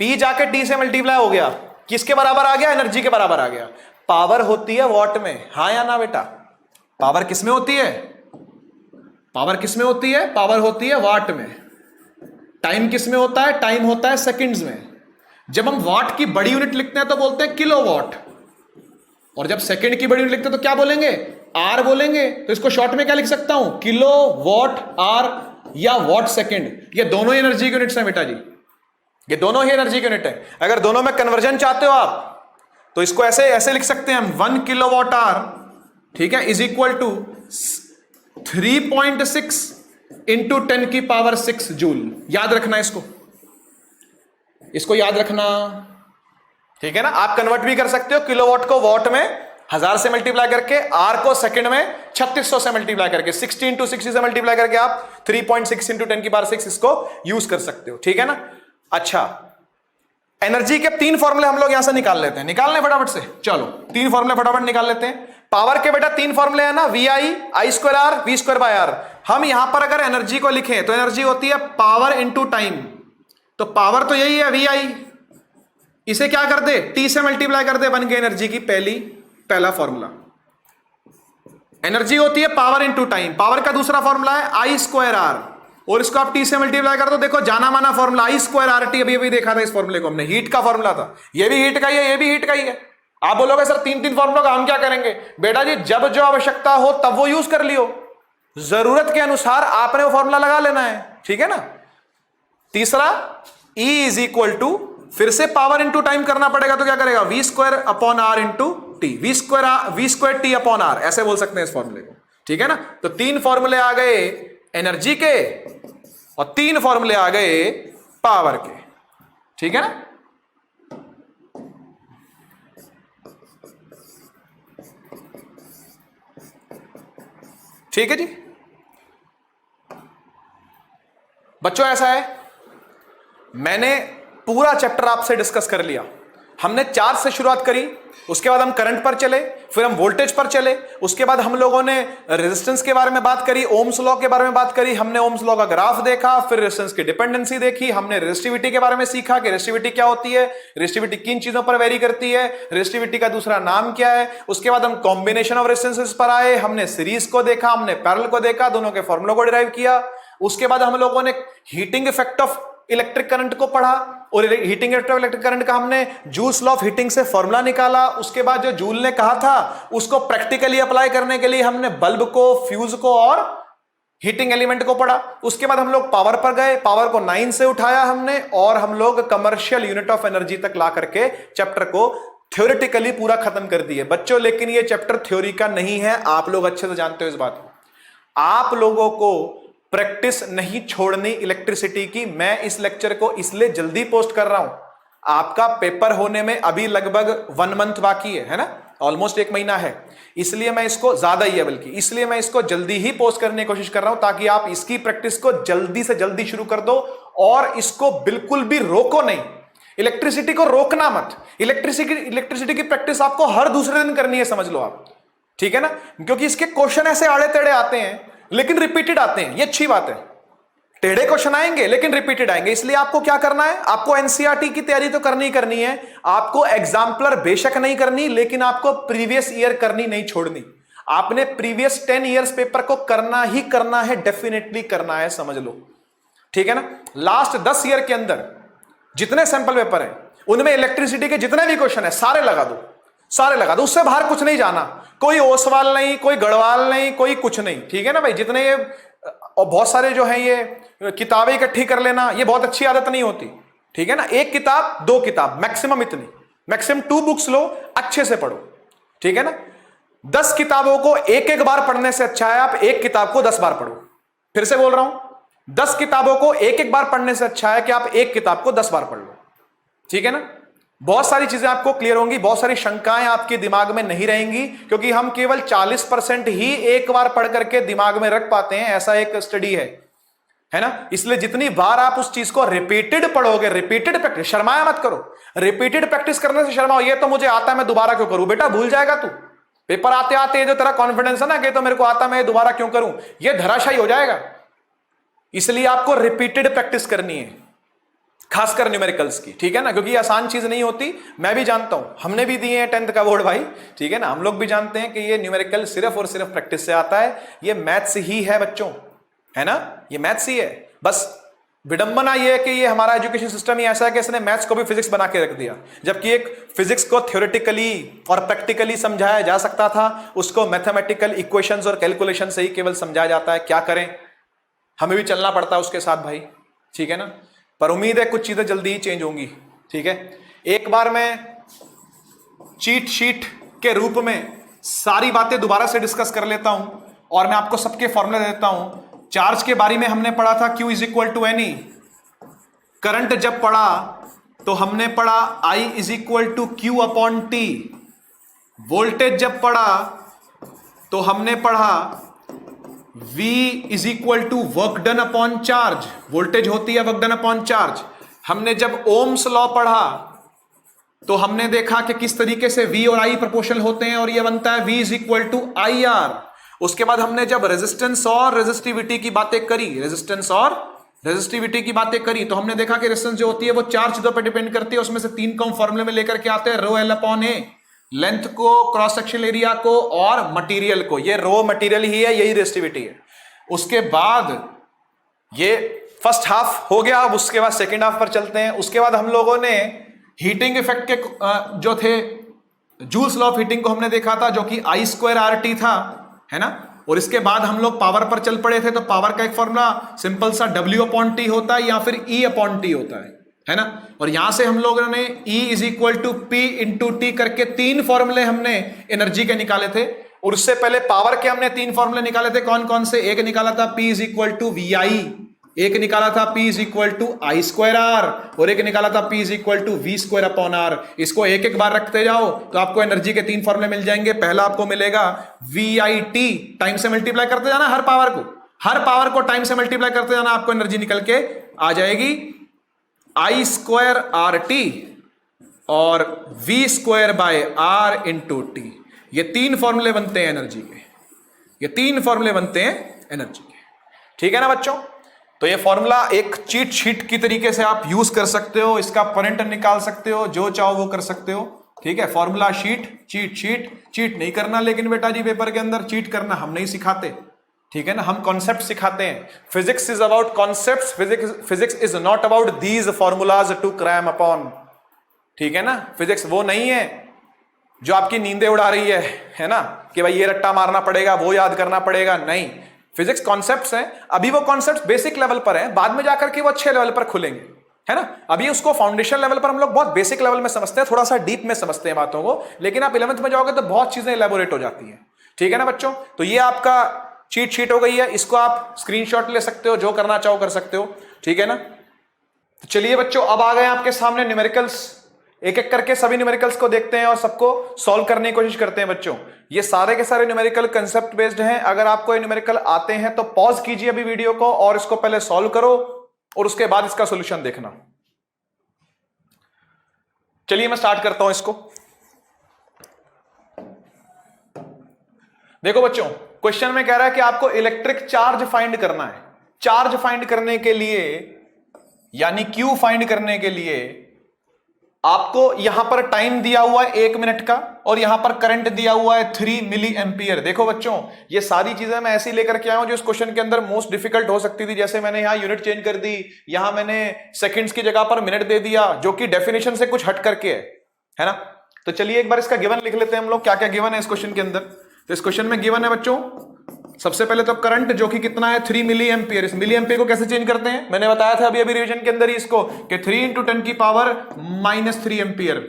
P जाके T से मल्टीप्लाई हो गया, किसके बराबर आ गया? एनर्जी के बराबर आ गया। पावर होती है वॉट में, हाँ या ना बेटा? पावर किस में होती है? पावर किस में होती है? पावर होती है वाट में। टाइम किस में होता है? टाइम होता है सेकंड्स में। जब हम वाट की बड़ी यूनिट लिखते हैं तो बोलते हैं किलोवाट, और जब सेकंड की बड़ी यूनिट लिखते हैं तो क्या बोलेंगे? आर बोलेंगे। तो इसको शॉर्ट में क्या लिख सकता हूं? किलो वॉट आर या वॉट सेकंड। ये दोनों ही एनर्जी की यूनिट्स हैं बेटा जी, ये दोनों ही एनर्जी की यूनिट है। अगर दोनों में कन्वर्जन चाहते हो आप तो इसको ऐसे ऐसे लिख सकते हैं हम, 1 किलोवाट आर, ठीक है, इज इक्वल टू 3.6 इंटू 10 की पावर 6 जूल। याद रखना इसको याद रखना, ठीक है ना। आप कन्वर्ट भी कर सकते हो किलोवाट को वॉट में 1000 से मल्टीप्लाई करके, आर को सेकंड में 3600 से मल्टीप्लाई करके, 60 इंटू 60 से मल्टीप्लाई करके आप 3.6 इंटू 10 की पावर 6 इसको यूज कर सकते हो, ठीक है ना। अच्छा, एनर्जी के 3 फॉर्मूले हम लोग यहां से निकाल लेते हैं, निकालने फटाफट से, चलो 3 फॉर्मूले फटाफट निकाल लेते हैं। पावर के बेटा 3 फॉर्मूले हैं ना, V I, I square R, V square by R. हम यहां पर अगर एनर्जी को लिखें तो एनर्जी होती है पावर इंटू टाइम, तो पावर तो यही है वी आई, इसे क्या कर दे? टी से मल्टीप्लाई कर दे, बन गई एनर्जी की पहला फॉर्मूला। एनर्जी होती है पावर इंटू टाइम। पावर का दूसरा फॉर्मूला है आई स्क्वायर आर, और इसको आप टी से मल्टीप्लाई कर दो, देखो जाना माना formula I square R T. अभी देखा था इस फॉर्मूले को हमने, हीट का फॉर्मूला था, ये भी हीट का ही है, ये भी हीट का ही है। आप बोलोगे सर 3 फॉर्मूलों का हम क्या करेंगे? बेटा जी जब जो आवश्यकता हो तब वो यूज कर लियो, जरूरत के अनुसार आपने वो फॉर्मूला लगा लेना है, ठीक है ना। तीसरा, E इज इक्वल टू, फिर से पावर इंटू टाइम करना पड़ेगा तो क्या करेगा? V square upon R into T, V square T upon R, ऐसे बोल सकते हैं इस फॉर्मूले को, ठीक है ना। तो 3 फॉर्मूले आ गए एनर्जी के और 3 फॉर्मूले आ गए पावर के, ठीक है ना। ठीक है जी बच्चों, ऐसा है मैंने पूरा चैप्टर आपसे डिस्कस कर लिया। हमने चार्ज से शुरुआत करी, उसके बाद हम करंट पर चले, फिर हम वोल्टेज पर चले, उसके बाद हम लोगों ने रेजिस्टेंस के बारे में बात करी, ओम्स लॉ के बारे में बात करी, हमने ओम्स लॉ का ग्राफ देखा, फिर रेजिस्टेंस की डिपेंडेंसी देखी, हमने रेजिस्टिविटी के बारे में सीखा कि रेजिस्टिविटी क्या होती है, रेजिस्टिविटी किन चीजों पर वेरी करती है, रेजिस्टिविटी का दूसरा नाम क्या है। उसके बाद हम कॉम्बिनेशन ऑफ रेजिस्टेंसेस पर आए, हमने सीरीज को देखा, हमने पैरेलल को देखा, दोनों के फॉर्मूलों को डिराइव किया। उसके बाद हम लोगों ने heating effect of electric current को पढ़ा, और heating effect of electric current का हमने जूल्स लॉ ऑफ हीटिंग से फॉर्मूला निकाला। उसके बाद जो जूल ने कहा था उसको प्रैक्टिकली अप्लाई करने के लिए हमने बल्ब को, फ्यूज को और हीटिंग एलिमेंट को पढ़ा। उसके बाद हम लोग पावर पर गए, पावर को 9 से उठाया हमने, और हम लोग कमर्शियल यूनिट ऑफ एनर्जी तक ला करके चैप्टर को थ्योरेटिकली पूरा खत्म कर दिए बच्चों। लेकिन ये चैप्टर थ्योरी का नहीं है, आप लोग अच्छे से जानते हो इस बात को। आप लोगों को प्रैक्टिस नहीं छोड़नी इलेक्ट्रिसिटी की। मैं इस लेक्चर को इसलिए जल्दी पोस्ट कर रहा हूं, आपका पेपर होने में अभी लगभग 1 मंथ बाकी है ना, ऑलमोस्ट 1 महीना है, इसलिए मैं इसको ज्यादा ही है बल्कि, इसलिए मैं इसको जल्दी ही पोस्ट करने की कोशिश कर रहा हूं ताकि आप इसकी प्रैक्टिस को जल्दी से जल्दी शुरू कर दो, और इसको बिल्कुल भी रोको नहीं। इलेक्ट्रिसिटी को रोकना मत, इलेक्ट्रिसिटी की प्रैक्टिस आपको हर दूसरे दिन करनी है, समझ लो आप, ठीक है ना। क्योंकि इसके क्वेश्चन ऐसे आड़े टेढ़े आते हैं लेकिन रिपीटेड आते हैं, ये अच्छी बात है। टेढ़े क्वेश्चन आएंगे लेकिन रिपीटेड आएंगे, इसलिए आपको क्या करना है? आपको एनसीईआरटी की तैयारी तो करनी ही करनी है, आपको एग्जाम्पलर बेशक नहीं करनी, लेकिन आपको प्रीवियस ईयर करनी नहीं छोड़नी। आपने प्रीवियस 10 इयर्स पेपर को करना ही करना है, डेफिनेटली करना है, समझ लो, ठीक है ना। लास्ट 10 ईयर के अंदर जितने सैंपल पेपर हैं उनमें इलेक्ट्रिसिटी के जितने भी क्वेश्चन है सारे लगा दो, सारे लगा दो, उससे बाहर कुछ नहीं जाना, कोई ओसवाल नहीं, कोई गढ़वाल नहीं, कोई कुछ नहीं, ठीक है ना भाई। जितने ये और बहुत सारे जो है ये किताबें इकट्ठी कर लेना, ये बहुत अच्छी आदत नहीं होती, ठीक है ना। 1 किताब 2 किताब मैक्सिमम, इतनी मैक्सिमम 2 बुक्स लो, अच्छे से पढ़ो, ठीक है ना। 10 किताबों को एक बार पढ़ने से अच्छा है आप 1 किताब को 10 बार पढ़ो। फिर से बोल रहा हूं, 10 किताबों को एक बार पढ़ने से अच्छा है कि आप 1 किताब को 10 बार पढ़ लो, ठीक है ना। बहुत सारी चीजें आपको क्लियर होंगी, बहुत सारी शंकाएं आपके दिमाग में नहीं रहेंगी, क्योंकि हम केवल 40% ही एक बार पढ़ करके दिमाग में रख पाते हैं, ऐसा एक स्टडी है ना। इसलिए जितनी बार आप उस चीज को रिपीटेड पढ़ोगे, रिपीटेड प्रैक्टिस, शर्माया मत करो। रिपीटेड प्रैक्टिस करने से शर्माओ, ये तो मुझे आता है मैं दोबारा क्यों करूं, बेटा भूल जाएगा तू। पेपर आते आते ये जो तेरा कॉन्फिडेंस है ना कि तो मेरे को आता, मैं दोबारा क्यों करूं, ये धराशायी हो जाएगा। इसलिए आपको रिपीटेड प्रैक्टिस करनी है, खासकर न्यूमेरिकल्स की, ठीक है ना, क्योंकि ये आसान चीज नहीं होती, मैं भी जानता हूं, हमने भी दिए हैं 10th का बोर्ड भाई, ठीक है ना, हम लोग भी जानते हैं कि ये न्यूमेरिकल सिर्फ और सिर्फ प्रैक्टिस से आता है, ये मैथ्स ही है बच्चों, है ना, ये मैथ्स ही है। बस विडंबना ये है कि ये हमारा एजुकेशन सिस्टम ही ऐसा है कि इसने मैथ्स को भी फिजिक्स बना के रख दिया, जबकि एक फिजिक्स को थ्योरेटिकली और प्रैक्टिकली समझाया जा सकता था, उसको मैथमेटिकल इक्वेशंस और कैलकुलेशन से ही केवल समझाया जाता है। क्या करें, हमें भी चलना पड़ता है उसके साथ भाई, ठीक है ना, पर उम्मीद है कुछ चीजें जल्दी ही चेंज होंगी, ठीक है। एक बार मैं चीट शीट के रूप में सारी बातें दोबारा से डिस्कस कर लेता हूं और मैं आपको सबके फॉर्मूले देता हूं। चार्ज के बारे में हमने पढ़ा था Q is equal to any, current जब पढ़ा तो हमने पढ़ा I is equal to Q upon T, voltage जब पढ़ा तो हमने पढ़ा V is equal to work done upon charge, voltage होती है वर्क डन अपॉन चार्ज। हमने जब ओम्स लॉ पढ़ा तो हमने देखा कि किस तरीके से V और I प्रोपोर्शनल होते हैं और ये बनता है V is equal to IR। उसके बाद हमने जब रेजिस्टेंस और रेजिस्टिविटी की बातें करी, रेजिस्टेंस और रेजिस्टिविटी की बातें करी, तो हमने देखा कि रेजिस्टेंस जो होती है वो 4 चीजों पर डिपेंड करती है, उसमें से 3 को हम फॉर्मूले में लेकर के आते हैं, रो एल अपॉन ए, लेंथ को, क्रॉस सेक्शनल एरिया को और मटेरियल को, ये रो मटेरियल ही है, यही रेजिस्टिविटी है। उसके बाद ये फर्स्ट हाफ हो गया, अब उसके बाद सेकेंड हाफ पर चलते हैं। उसके बाद हम लोगों ने हीटिंग इफेक्ट के जो थे जूल्स लॉ ऑफ हीटिंग को हमने देखा था, जो कि I स्क्वायर RT था, है ना। और इसके बाद हम लोग पावर पर चल पड़े थे, तो पावर का एक फॉर्मूला सिंपल सा W अपॉन टी होता है या फिर E अपॉन टी होता है ना। और यहां से हम लोगों ने E is equal to P into T करके 3 फॉर्मूले हमने एनर्जी के निकाले थे। और उससे पहले पावर के हमने 3 फॉर्मूले निकाले थे, कौन कौन से, एक निकाला था P is equal to VI, एक निकाला था P is equal to I square R, और एक निकाला था P is equal to V square upon R। इसको एक एक बार रखते जाओ तो आपको एनर्जी के 3 फॉर्मूले मिल जाएंगे। पहला आपको मिलेगा VIT, टाइम से मल्टीप्लाई करते जाना हर पावर को टाइम से मल्टीप्लाई करते जाना, आपको एनर्जी निकल के आ जाएगी I स्क्वायर RT और V square bye R into T. ये 3 फॉर्मूले बनते हैं एनर्जी के, ये 3 फॉर्मूले बनते हैं एनर्जी के, ठीक है ना बच्चों। तो ये फॉर्मूला एक चीट शीट की तरीके से आप यूज कर सकते हो, इसका प्रिंट निकाल सकते हो, जो चाहो वो कर सकते हो, ठीक है। Formula sheet, cheat sheet, cheat नहीं करना लेकिन बेटा जी पेपर के अंदर चीट करना हम नहीं सिखाते, ठीक है ना, हम कॉन्सेप्ट सिखाते हैं। Physics is about concepts, physics is not about these formulas to cram upon, ठीक है ना। फिजिक्स वो नहीं है जो आपकी नींदें उड़ा रही है ना, कि भाई ये रट्टा मारना पड़ेगा, वो याद करना पड़ेगा, नहीं। फिजिक्स कॉन्सेप्ट्स हैं, अभी वो कॉन्सेप्ट्स बेसिक लेवल पर हैं, बाद में जाकर के वो अच्छे लेवल पर खुलेंगे, है ना। अभी उसको फाउंडेशन लेवल पर हम लोग बहुत बेसिक लेवल में समझते हैं, थोड़ा सा डीप में समझते हैं बातों को, लेकिन आप 11th में जाओगे तो बहुत चीजें इलेबोरेट हो जाती हैं, ठीक है ना बच्चों। तो ये आपका चीट शीट हो गई है, इसको आप स्क्रीनशॉट ले सकते हो, जो करना चाहो कर सकते हो, ठीक है ना। तो चलिए बच्चों, अब आ गए आपके सामने न्यूमेरिकल्स, एक एक करके सभी न्यूमेरिकल्स को देखते हैं और सबको सॉल्व करने की कोशिश करते हैं बच्चों। ये सारे के सारे न्यूमेरिकल कंसेप्ट बेस्ड हैं। अगर आपको ये न्यूमेरिकल आते हैं तो पॉज कीजिए अभी वीडियो को और इसको पहले सॉल्व करो और उसके बाद इसका सॉल्यूशन देखना। चलिए मैं स्टार्ट करता हूं इसको। देखो बच्चों, क्वेश्चन में कह रहा है कि आपको इलेक्ट्रिक चार्ज फाइंड करना है। चार्ज फाइंड करने के लिए यानी Q फाइंड करने के लिए आपको यहां पर टाइम दिया हुआ है 1 मिनट का और यहां पर करंट दिया हुआ है 3 मिली एम्पियर। देखो बच्चों, ये सारी चीजें मैं ऐसी लेकर के आया हूं जो इस क्वेश्चन के अंदर मोस्ट डिफिकल्ट हो सकती थी। जैसे मैंने यहां यूनिट चेंज कर दी, यहां मैंने सेकंड्स की जगह पर मिनट दे दिया, जो कि डेफिनेशन से कुछ हट करके है ना। तो चलिए एक बार इसका गिवन लिख लेते हैं हम लोग, क्या क्या गिवन है इस क्वेश्चन के अंदर। तो इस क्वेश्चन में गिवन है बच्चों, सबसे पहले तो करंट जो कि कितना है 3 मिली एम्पियर। इस मिली एम्पियर को कैसे चेंज करते हैं, मैंने बताया था अभी अभी रिवीजन के अंदर ही इसको, कि 3 × 10 की पावर -3 एम्पियर,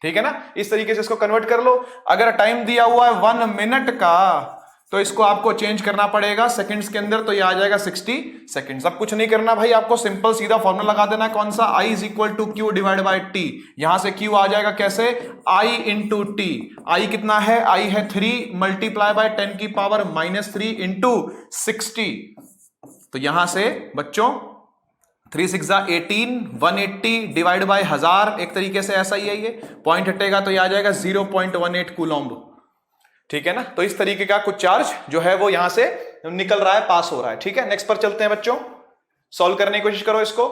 ठीक है ना। इस तरीके से इसको कन्वर्ट कर लो। अगर टाइम दिया हुआ है 1 मिनट का तो इसको आपको चेंज करना पड़ेगा सेकंड्स के अंदर, तो ये आ जाएगा 60 सेकंड्स। अब कुछ नहीं करना भाई, आपको सिंपल सीधा फॉर्मूला लगा देना है, कौन सा, I is equal to Q divide by T. यहां से Q आ जाएगा कैसे, I इंटू टी। I कितना है, I है 3 मल्टीप्लाई बाय 10 की पावर -3 इंटू 60। तो यहां से बच्चों 3 6 18, 180 डिवाइड बाय 1000, एक तरीके से ऐसा ही है, ये पॉइंट हटेगा तो ये आ जाएगा 0.18 कूलॉम्ब, ठीक है ना। तो इस तरीके का कुछ चार्ज जो है वो यहां से निकल रहा है, पास हो रहा है, ठीक है। नेक्स्ट पर चलते हैं बच्चों, सॉल्व करने की कोशिश करो इसको।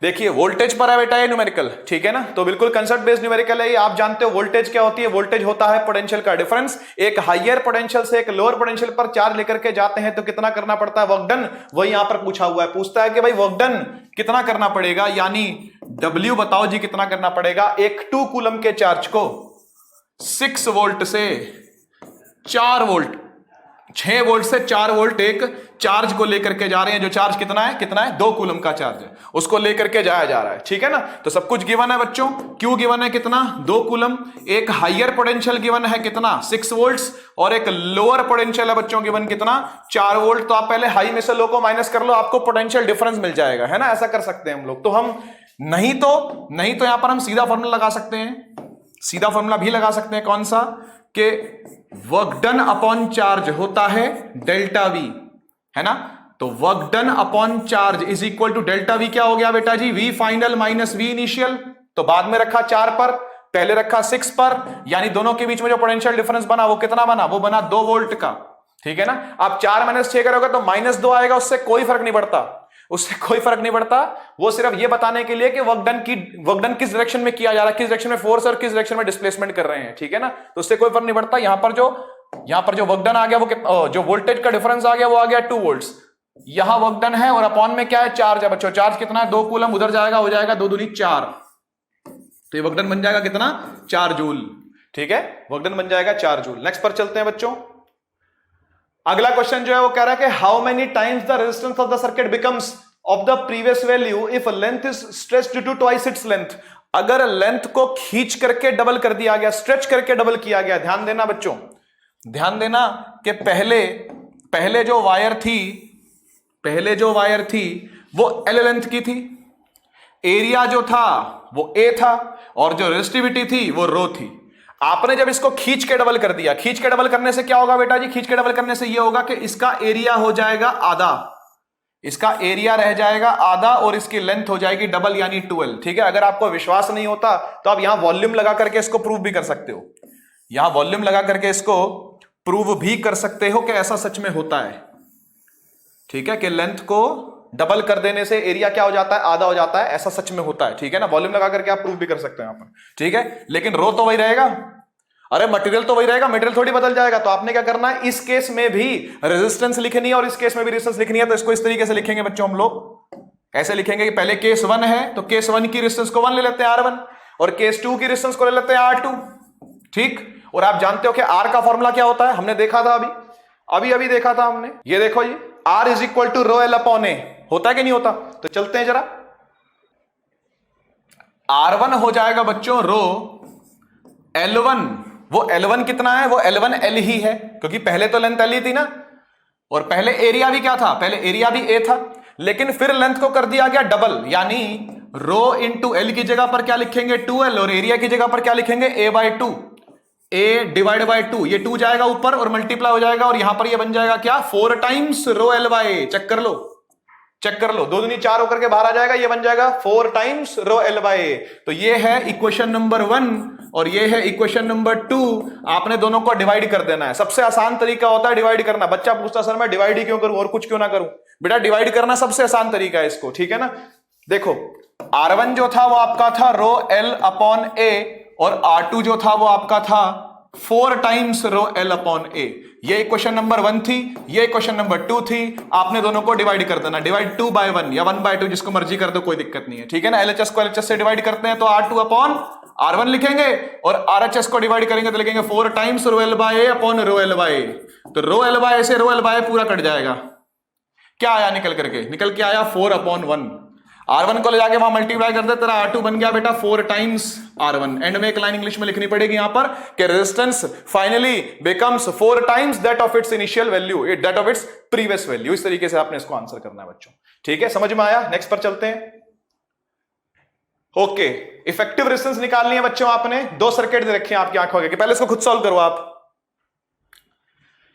देखिए वोल्टेज पर है बेटा ये न्यूमेरिकल, ठीक है ना, तो बिल्कुल कंसेप्ट बेस्ड न्यूमेरिकल है ये। आप जानते हो वोल्टेज क्या होती है, वोल्टेज होता है पोटेंशियल का डिफरेंस। एक हायर पोटेंशियल से एक लोअर पोटेंशियल पर चार्ज लेकर के जाते हैं तो कितना करना पड़ता है वर्क डन, वही यहां पर पूछा हुआ है। पूछता है कि भाई वर्क डन कितना करना पड़ेगा, यानी W बताओ जी कितना करना पड़ेगा। एक 2 कूलम के चार्ज को 6 वोल्ट से 4 वोल्ट, 6 वोल्ट से 4 वोल्ट एक चार्ज को लेकर के जा रहे हैं, जो चार्ज कितना है 2 कूलम का चार्ज है, उसको लेकर के जाया जा रहा है, ठीक है ना। तो सब कुछ गिवन है बच्चों, क्यू गिवन है कितना 2 कूलम, एक हायर पोटेंशियल गिवन है कितना 6 वोल्ट्स, और एक लोअर पोटेंशियल है बच्चों गिवन कितना 4 वोल्ट। तो आप पहले हाई में से लो को माइनस कर लो, आपको पोटेंशियल डिफरेंस मिल जाएगा, है ना, ऐसा कर सकते हैं हम लोग। तो हम नहीं तो यहां पर हम सीधा फॉर्मूला लगा सकते हैं, सीधा फॉर्मूला भी लगा सकते हैं, कौन सा, कि वर्क डन अपॉन चार्ज होता है डेल्टा वी, है ना। तो work done upon charge is equal to delta V क्या हो गया बेटा जी, V final minus V initial. तो बाद में रखा 4 पर, पहले रखा 6 पर, यानी दोनों के बीच में जो पोटेंशियल डिफरेंस बना वो कितना बना, वो बना 2 वोल्ट का, ठीक है ना। आप 4 - 6 करोगे तो -2 आएगा, उससे कोई फर्क नहीं पड़ता, उससे कोई फर्क नहीं पड़ता। वो सिर्फ ये बताने के लिए कि वर्क डन किस डायरेक्शन में किया जा रहा है, किस डायरेक्शन में फोर्स और किस डायरेक्शन में डिस्प्लेसमेंट कर रहे हैं, ठीक है ना। तो उससे कोई फर्क नहीं पड़ता। यहां पर जो वर्क डन आ गया वो जो वोल्टेज का डिफरेंस आ गया वो आ गया 2 वोल्ट्स। यहां वर्क डन है और अपॉन में क्या है, चार्ज है बच्चों। चार्ज कितना है 2 कूलम, उधर जाएगा हो जाएगा 2 दूनी 4, तो ये वर्क डन बन जाएगा कितना 4 जूल, ठीक है, वर्क डन बन जाएगा 4 जूल। नेक्स्ट पर चलते हैं बच्चों। अगला क्वेश्चन जो है वो कह रहा है कि how many times the resistance of the circuit becomes of the previous value if length is stretched to twice its length. अगर लेंथ को खींच करके डबल कर दिया गया, स्ट्रेच करके डबल किया गया। ध्यान देना बच्चों, ध्यान देना कि पहले जो वायर थी वो L लेंथ की थी, एरिया जो था वो A था, और जो रेजिस्टिविटी थी वो रो थी। आपने जब इसको खींच के डबल कर दिया, खींच के डबल करने से क्या होगा बेटा जी, खींच के डबल करने से ये होगा कि इसका एरिया हो जाएगा आधा, इसका एरिया रह जाएगा आधा और इसकी लेंथ हो जाएगी डबल यानी 12, ठीक है। अगर आपको विश्वास नहीं होता तो आप यहां वॉल्यूम लगा करके इसको प्रूव भी कर सकते हो, यहां वॉल्यूम लगा करके इसको प्रूव भी कर सकते हो कि ऐसा सच में होता है, ठीक है, कि लेंथ को डबल कर देने से एरिया क्या हो जाता है, आधा हो जाता है, ऐसा सच में होता है, ठीक है ना। वॉल्यूम लगा करके आप प्रूव भी कर सकते हैं यहां पर, ठीक है। लेकिन रो तो वही रहेगा, अरे मटेरियल तो वही रहेगा, मटेरियल थोड़ी बदल जाएगा। तो आपने क्या करना है, इस केस में भी रेजिस्टेंस लिखनी है और इस केस में भी रेजिस्टेंस लिखनी है। तो इसको इस तरीके से लिखेंगे बच्चों हम लोग, ऐसे लिखेंगे कि पहले केस 1 है तो केस 1 की रेजिस्टेंस को 1 ले लेते हैं R1, और केस 2 की रेजिस्टेंस को ले लेते हैं R2, ठीक। और आप जानते हो कि R का फॉर्मूला क्या होता है, हमने देखा था अभी देखा था हमने, ये देखो जी, R is equal to rho L upon A, होता है कि नहीं होता। तो चलते हैं जरा, R1 हो जाएगा बच्चों रो L1, वो L1 कितना है, वो L1 L ही है, क्योंकि पहले तो लेंथ L ही थी ना, और पहले एरिया भी क्या था, पहले एरिया भी A था, लेकिन फिर लेंथ को कर दिया गया डबल, यानी रो इंटू L की जगह पर क्या लिखेंगे 2L, और एरिया की जगह पर क्या लिखेंगे A/2, A डिवाइड बाय 2, ये 2 जाएगा ऊपर और मल्टीप्लाई हो जाएगा, और यहां पर ये बन जाएगा क्या 4 टाइम्स रो L/A। चेक कर लो, 2 दूनी 4 होकर के बाहर आ जाएगा, ये बन जाएगा 4 टाइम्स रो L/A। तो ये है इक्वेशन नंबर 1 और ये है इक्वेशन नंबर 2। आपने दोनों को डिवाइड कर देना है, सबसे आसान तरीका होता है डिवाइड करना। बच्चा पूछता सर मैं डिवाइड ही क्यों करूं और कुछ क्यों ना करूं, बेटा डिवाइड करना सबसे आसान तरीका है इसको, ठीक है ना। देखो R1 जो था वो आपका था रो L अपॉन A, और R2 जो था वो आपका था 4 times rho L upon A। ये इक्वेशन नंबर 1 थी, ये इक्वेशन नंबर 2 थी। आपने दोनों को डिवाइड कर देना, डिवाइड 2/1 या 1/2 जिसको मर्जी कर दो, कोई दिक्कत नहीं है, ठीक है ना। LHS को LHS से डिवाइड करते हैं तो R2 अपॉन R1 लिखेंगे, और RHS को डिवाइड करेंगे तो लिखेंगे 4 टाइम्स रो L/A अपॉन रो L/A। तो रो L/A से रो L/A पूरा कट जाएगा, क्या आया निकल के आया 4/1। R1 को ले जाके वहां मल्टीप्लाई कर दे, तेरा R2 बन गया बेटा 4 टाइम्स R1। एंड में एक लाइन इंग्लिश में लिखनी पड़ेगी यहां पर कि resistance finally becomes 4 times that of its initial value, that of its previous value. इस तरीके से आपने इसको आंसर करना है बच्चों, ठीक है, समझ में आया। नेक्स्ट पर चलते हैं। ओके, इफेक्टिव रेजिस्टेंस निकालनी है बच्चों, आपने 2 सर्किट दे रखे हैं आपकी आंखों के, पहले इसको खुद सॉल्व करो आप।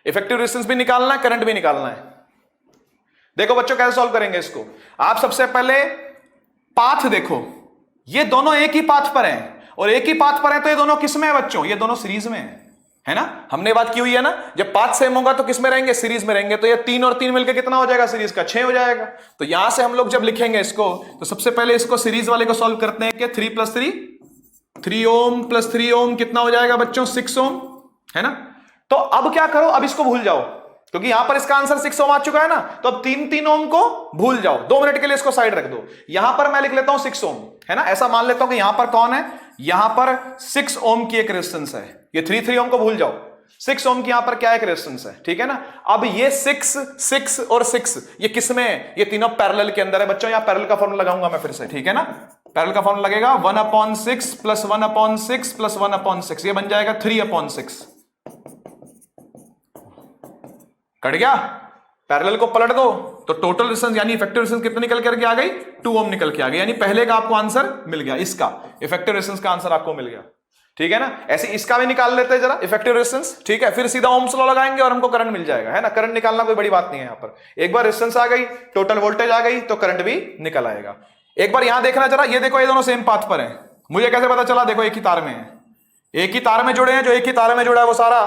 इफेक्टिव रेजिस्टेंस भी निकालना है, करंट भी निकालना है। देखो बच्चों कैसे सॉल्व करेंगे इसको। आप सबसे पहले पाथ देखो, ये दोनों एक ही पाथ पर हैं, और एक ही पाथ पर है तो ये दोनों किस में है बच्चों, ये दोनों सीरीज में है, है ना, हमने बात की हुई है ना, जब पाथ सेम होगा तो किस में रहेंगे, सीरीज में रहेंगे। तो ये 3 और 3 मिलकर कितना हो जाएगा सीरीज का, 6 हो जाएगा। तो यहां से हम लोग जब लिखेंगे इसको, तो सबसे पहले इसको सीरीज वाले को सॉल्व करते हैं कि 3 + 3 3 ओम प्लस 3 ओम कितना हो जाएगा बच्चों, 6 ओम, है ना। तो अब क्या करो, अब इसको भूल जाओ, क्योंकि यहां पर इसका आंसर 6 ओम आ चुका है ना। तो अब 3 ओम को भूल जाओ, 2 मिनट के लिए इसको साइड रख दो। यहां पर मैं लिख लेता हूं 6 ओम, है ना। ऐसा मान लेता हूं कि यहां पर कौन है, यहां पर 6 ओम की एक रेजिस्टेंस है। ये 3 ओम को भूल जाओ, 6 ओम की यहां पर क्या एक रेजिस्टेंस है, ठीक है ना। अब ये 6 6 और 6 ये किस में है, ये तीनों पैरेलल के अंदर है बच्चों। यहां पैरेलल का फॉर्मूला लगाऊंगा मैं फिर से, ठीक है ना। पैरेलल का फॉर्मूला लगेगा 1/6 + 1/6 + 1/6, ये बन जाएगा 3/6। कट गया, पैरेलल को पलट दो तो टोटल रेजिस्टेंस यानी इफेक्टिव रेजिस्टेंस कितनी निकल करके आ गई, 2 ओम निकल के आ गई। यानी पहले का आपको आंसर मिल गया, इसका इफेक्टिव रेजिस्टेंस का आंसर आपको मिल गया, ठीक है ना। ऐसे इसका भी निकाल लेते हैं जरा, इफेक्टिव रेजिस्टेंस, ठीक है। फिर सीधा ओम्स लॉ लगाएंगे और हमको करंट मिल जाएगा, है ना। करंट निकालना कोई बड़ी बात नहीं है यहां पर। एक बार रेजिस्टेंस आ गई, टोटल वोल्टेज आ गई, तो करंट भी निकल आएगा। एक बार यहां देखना जरा, ये देखो ये दोनों सेम पाथ पर है। मुझे कैसे पता चला, देखो एक ही तार में है, एक ही तार में जुड़े हैं। जो एक ही तार में जुड़ा है वो सारा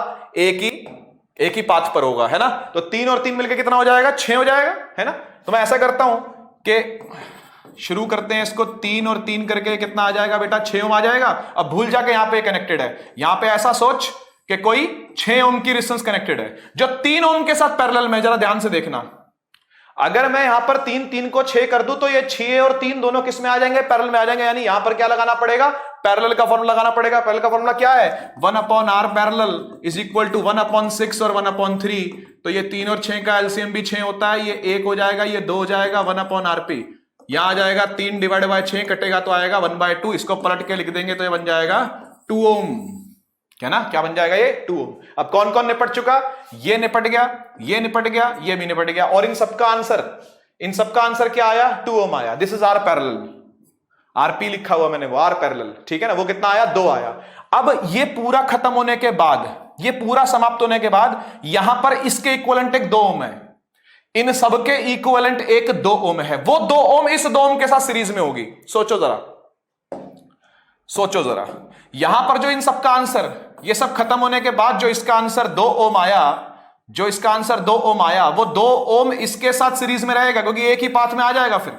एक ही पाथ पर होगा, है ना। तो 3 और 3 मिलकर कितना हो जाएगा, 6 हो जाएगा, है ना। तो मैं ऐसा करता हूं कि शुरू करते हैं इसको, 3 और 3 करके कितना आ जाएगा बेटा, 6 ओम आ जाएगा। अब भूल जाके यहां पे कनेक्टेड है, यहां पे ऐसा सोच कि कोई 6 ओम की रेजिस्टेंस कनेक्टेड है जो 3 ओम के साथ पैरेलल में। जरा ध्यान से देखना, अगर मैं यहां पर 3 को 6 कर दूं तो ये 6 और 3 दोनों किस में आ जाएंगे, पैरेलल में आ जाएंगे। यानी यहां पर क्या लगाना पड़ेगा, पैरेलल का फॉर्मूला लगाना पड़ेगा। पैरेलल का फॉर्मूला क्या है, 1/r पैरेलल = 1/6 और 1/3। तो ये 3 और 6 का एलसीएम भी 6 होता है, ये 1 हो जाएगा, ये 2 हो जाएगा, 1/rp। यहां आ जाएगा 3 / 6 कटेगा तो आएगा 1/2। इसको पलट के लिख देंगे तो ये बन जाएगा 2 ओम, क्या ना, क्या बन जाएगा ये 2 ओम। अब कौन कौन निपट चुका, ये निपट गया, ये निपट गया, ये भी निपट गया। और इन सबका आंसर क्या आया, 2 ओम आया। This is R parallel, RP लिखा हुआ मैंने, वो आर पैरेलल, ठीक है ना। वो कितना आया, 2 आया। अब ये पूरा खत्म होने के बाद, ये पूरा समाप्त होने के बाद, यहां पर इसके इक्विवेलेंट एक 2 ओम है, इन सबके इक्विवेलेंट एक 2 ओम है। वो 2 ओम इस 2 ओम के साथ सीरीज में होगी। सोचो जरा, यहां पर जो इन सबका आंसर, ये सब खत्म होने के बाद जो इसका आंसर 2 ओम आया, वो 2 ओम इसके साथ सीरीज में रहेगा, क्योंकि एक ही पाथ में आ जाएगा। फिर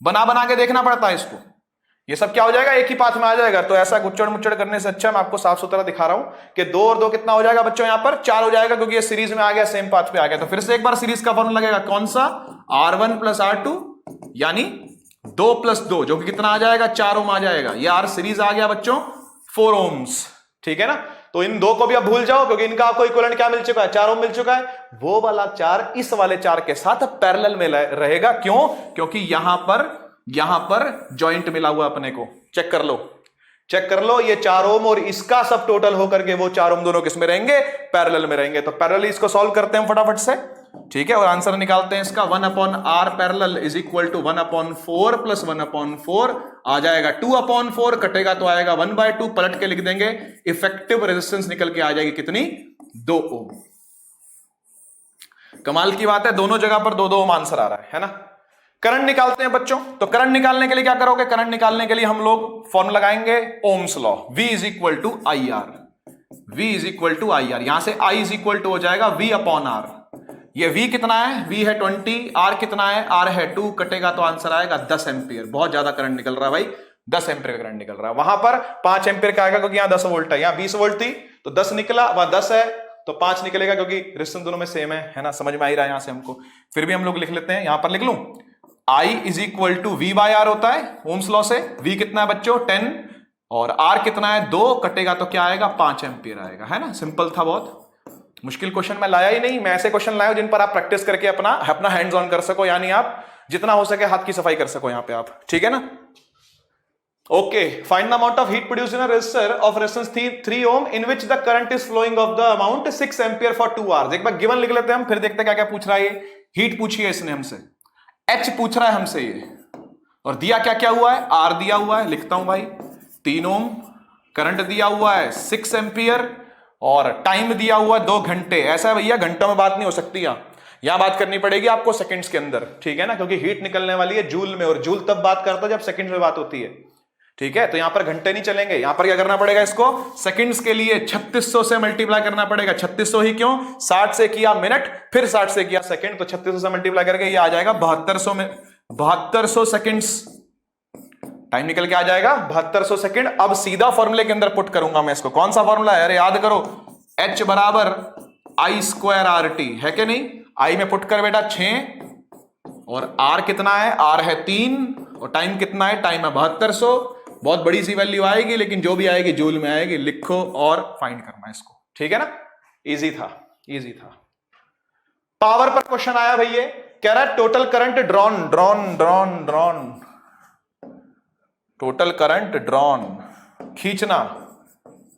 बना के देखना पड़ता है इसको, ये सब क्या हो जाएगा, एक ही पाथ में आ जाएगा। तो ऐसा गुच्चड़ मुच्चड़ करने से अच्छा मैं आपको साफ सुथरा दिखा रहा हूं कि 2 और 2 कितना हो जाएगा बच्चों, यहां पर 4 हो जाएगा, क्योंकि ये सीरीज में आ गया, सेम पाथ पे आ गया। तो फिर से एक बार सीरीज का फॉर्मूला लगेगा, कौन सा, R1 + R2 यानी 2 + 2 जो कि कितना आ जाएगा, 4 ओम आ जाएगा। ये आर सीरीज आ गया बच्चों, 4 ओम्स, ठीक है ना। तो इन 2 को भी अब भूल जाओ, क्योंकि इनका आपको इक्विवेलेंट क्या मिल चुका है, 4 ओम मिल चुका है। वो वाला 4 इस वाले 4 के साथ पैरेलल में रहेगा। क्यों, क्योंकि यहां पर जॉइंट मिला हुआ अपने को। चेक कर लो, ये 4 ओम और इसका सब टोटल होकर के वो 4 ओम दोनों किस में रहेंगे, पैरेलल में रहेंगे। तो पैरेलल इसको सॉल्व करते हैं फटाफट से, ठीक है। और आंसर निकालते हैं इसका, 1/r पैरेलल = 1/4 + 1/4 आ जाएगा 2/4, कटेगा तो आएगा 1/2, पलट के लिख देंगे। इफेक्टिव रेजिस्टेंस निकल के आ जाएगी कितनी, 2 ओम। कमाल की बात है, दोनों जगह पर 2-2 ओम आंसर आ रहा है ना। करंट निकालते हैं बच्चों। तो करंट निकालने के लिए क्या करोगे, करंट निकालने के लिए हम लोग फॉर्मूला लगाएंगे ओम्स लॉ, V = IR। यहां से I = हो जाएगा V/R। ये V कितना है, V है 20, R कितना है, R है 2, कटेगा तो आंसर आएगा 10 एम्पियर। बहुत ज्यादा करंट निकल रहा है भाई, 10 एम्पियर का करंट निकल रहा है। वहां पर 5 एम्पियर का आएगा, क्योंकि यहां 10 वोल्ट है, यहां 20 वोल्ट थी तो 10 निकला, वहां 10 है तो 5 निकलेगा, क्योंकि रेजिस्टेंस दोनों में सेम है ना। समझ में आ ही रहा है यहां से हमको। फिर भी हम लोग लिख लेते हैं, यहां पर लिख लूं, I = V/R होता है ओम्स लॉ से। V कितना है बच्चों, 10, और R कितना है, 2, कटेगा तो क्या आएगा, 5 एम्पियर आएगा, है ना। सिंपल था, बहुत मुश्किल क्वेश्चन मैं लाया ही नहीं। मैं ऐसे क्वेश्चन लाया जिन पर आप प्रैक्टिस करके अपना हैंड्स ऑन कर सको, यानी आप जितना हो सके हाथ की सफाई कर सको यहां पे आप, ठीक है ना। Okay, find the amount of heat produced in a resistor of resistance 3 ohm in which the current is flowing of the amount 6 ampere for 2 hours. एक बार गिवन लिख लेते हैं हम, फिर देखते हैं क्या क्या पूछ रहा है ये। हीट पूछी है इसने हमसे, H पूछ रहा है हमसे ये, और दिया क्या क्या हुआ है, R दिया हुआ है, लिखता हूं भाई 3 ओम, करंट दिया हुआ है 6 एम्पियर, और टाइम दिया हुआ है 2 घंटे। ऐसा है भैया, घंटों में बात नहीं हो सकती, यहां बात करनी पड़ेगी आपको सेकंड्स के अंदर, ठीक है ना, क्योंकि हीट निकलने वाली है जूल में, और जूल तब बात करता है जब सेकंड्स में बात होती है। ठीक है, तो यहां पर घंटे नहीं चलेंगे, यहां पर क्या करना पड़ेगा, इसको सेकंड्स के लिए 3600 से मल्टीप्लाई करना पड़ेगा। 3600 ही क्यों, 60 से किया मिनट, फिर 60 से किया सेकंड, तो 3600 से मल्टीप्लाई करके ये आ जाएगा 7200 में, 7200 सेकंड्स टाइम निकल के आ जाएगा 7200 सेकंड। अब सीधा फॉर्मूले के अंदर पुट करूंगा मैं इसको। कौन सा फॉर्मूला है, अरे याद करो, H बराबर I स्क्वायर RT है कि नहीं। I में पुट कर बेटा 6 और R कितना है, R है 3 और टाइम कितना है, टाइम है 7200। बहुत बड़ी सी वैल्यू आएगी, लेकिन जो भी आएगी जूल में आएगी, लिखो और फाइंड करना इसको, ठीक है ना। इजी था, इजी था। पावर पर क्वेश्चन आया भैया, कह रहा है total current drawn, total current drawn, खींचना,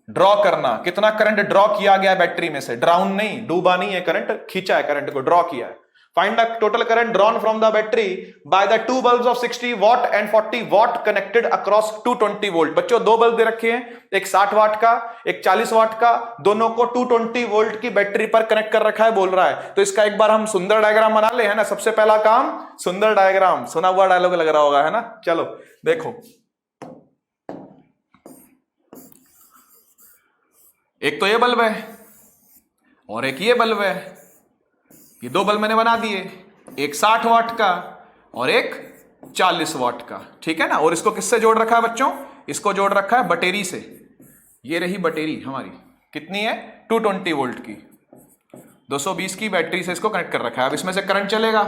ड्रॉ करना, कितना करंट ड्रॉ किया गया बैटरी में से, ड्राउन नहीं, डूबा नहीं है करंट, खींचा है करंट को, ड्रॉ किया है। Find the total current drawn from the battery by the two bulbs of 60 what and 40 what connected across 220 volt. बच्चों दो बल्ब दे रखे हैं, एक 60 वाट का, एक 40 वाट का, दोनों को 220 वोल्ट की बैटरी पर कनेक्ट कर रखा है, बोल रहा है। तो इसका एक बार हम सुंदर डायग्राम बना ले, है ना। सबसे पहला काम सुंदर डायग्राम, सुना हुआ डायलॉग लग रहा होगा, है ना। चलो देखो, एक तो ये बल्ब है और एक ये बल्ब है, ये दो बल्ब मैंने बना दिए, एक 60 वाट का और एक 40 वाट का, ठीक है ना। और इसको किससे जोड़ रखा है बच्चों, इसको जोड़ रखा है बैटरी से। ये रही बैटरी हमारी, कितनी है, 220 वोल्ट की, 220 की बैटरी से इसको कनेक्ट कर रखा है। अब इसमें से करंट चलेगा,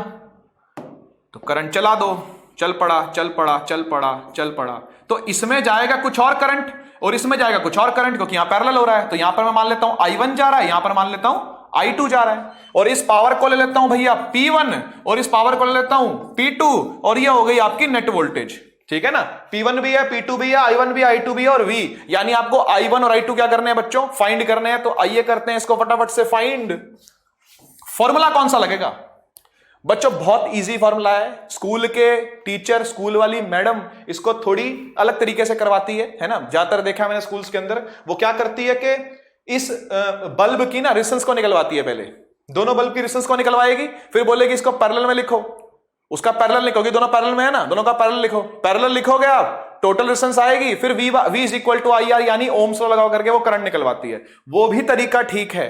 तो करंट चला दो, चल पड़ा चल पड़ा चल पड़ा चल पड़ा, तो इसमें जाएगा कुछ और करंट और इसमें जाएगा कुछ और करंट, क्योंकि यहां पैरेलल हो रहा है। तो यहां पर मैं मान लेता हूं I1 जा रहा है, यहां पर मान लेता हूं I2 जा रहा है, और इस पावर को ले लेता हूं भैया P1 और इस पावर को ले लेता हूं P2, और ये हो गई आपकी नेट वोल्टेज, ठीक है ना। P1 भी है, P2 भी है, I1 भी, I2 भी है और V, यानी आपको I1 और I2 क्या करने हैं बच्चों, फाइंड करने हैं। तो आइए करते हैं इसको फटाफट से फाइंड। फॉर्मूला कौन सा लगेगा बच्चों, बहुत इजी फॉर्मूला है। स्कूल के टीचर, स्कूल वाली मैडम इसको थोड़ी अलग तरीके से करवाती है ना। ज्यादातर देखा मैंने स्कूल्स के अंदर, वो क्या करती है कि इस बल्ब की ना रेजिस्टेंस को निकलवाती है। पहले दोनों बल्ब की रेजिस्टेंस को निकलवाएगी, फिर बोलेगी इसको पैरेलल में लिखो, उसका पैरेलल लिखोगी, दोनों पैरेलल में है ना, दोनों का पैरेलल लिखो। पैरेलल लिखोगे आप, टोटल रेजिस्टेंस आएगी, फिर V is equal to IR यानी ओम्स लॉ लगा करके वो करंट निकलवाती है। वो भी तरीका ठीक है,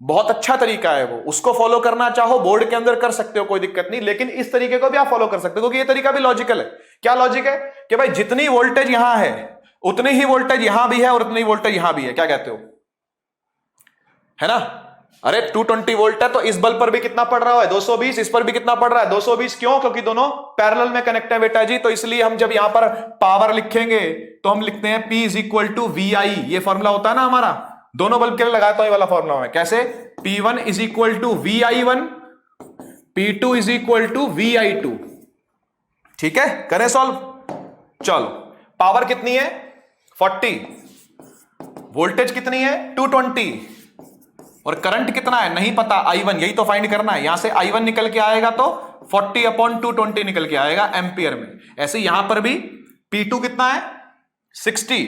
बहुत अच्छा तरीका है वो, उसको फॉलो करना चाहो बोर्ड के अंदर कर सकते हो, कोई दिक्कत नहीं। लेकिन इस तरीके को भी आप फॉलो कर सकते हो, क्योंकि ये तरीका भी लॉजिकल है। क्या लॉजिक है कि भाई जितनी वोल्टेज यहां है उतनी ही वोल्टेज यहां भी है और उतनी वोल्टेज यहां भी है, क्या कहते हो, है ना। अरे 220 वोल्ट है तो इस बल्ब पर भी कितना पड़ रहा है, 220, इस पर भी कितना पड़ रहा है, 220। क्यों, क्योंकि दोनों पैरेलल में कनेक्ट है बेटा जी। तो इसलिए हम जब यहां पर पावर लिखेंगे तो हम लिखते हैं P is equal to VI, ये फॉर्मूला होता है ना हमारा, दोनों बल्ब के लिए लगाता हूं ये वाला फॉर्मूला में। कैसे, P1 is equal to VI1, P2 is equal to VI2, ठीक है। करें सॉल्व, चलो। पावर कितनी है 40, वोल्टेज कितनी है 220, और करंट कितना है नहीं पता, I1, यही तो फाइंड करना है। यहां से I1 निकल के आएगा तो 40/220 निकल के आएगा एम्पियर में। ऐसे यहां पर भी P2 कितना है 60,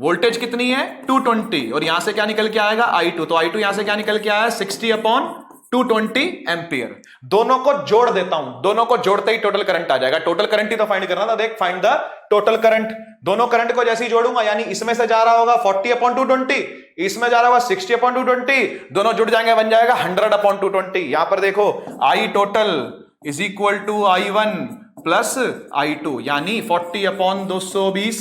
वोल्टेज कितनी है 220, और यहां से क्या निकल के आएगा I2, तो I2 यहां से क्या निकल के आया 60/220 एम्पियर। दोनों को जोड़ देता हूं, दोनों को जोड़ते ही टोटल करंट आ जाएगा। टोटल करंट ही तो फाइंड करना था, देख, फाइंड द टोटल करंट। दोनों करंट को जैसे ही जोड़ूंगा, यानी इसमें से जा रहा होगा 40/220, इसमें जा रहा होगा 60/220, दोनों जुड़ जाएंगे, बन जाएगा 100/220। यहां पर देखो I total is equal to I1 plus I2, यानी 40/220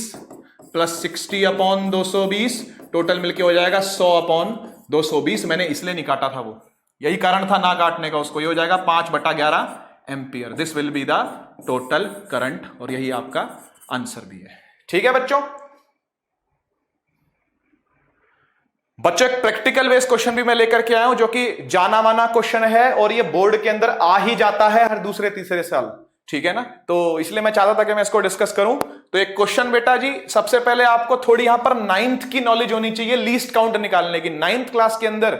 प्लस 60/220, टोटल मिलके हो जाएगा 100/220। मैंने इसलिए नहीं काटा था, वो यही कारण था ना काटने का उसको। ये हो जाएगा 5/11 ampere. This will be the total current, और यही आपका आंसर भी है, ठीक है बच्चों। बच्चों एक प्रैक्टिकल बेस्ड क्वेश्चन भी मैं लेकर के आया हूं, जो कि जाना माना क्वेश्चन है और ये बोर्ड के अंदर आ ही जाता है हर दूसरे तीसरे साल, ठीक है ना। तो इसलिए मैं चाहता था कि मैं इसको डिस्कस करूं। तो एक क्वेश्चन बेटा जी, सबसे पहले आपको थोड़ी यहां पर 9th की नॉलेज होनी चाहिए, लीस्ट काउंट निकालने की। 9th क्लास के अंदर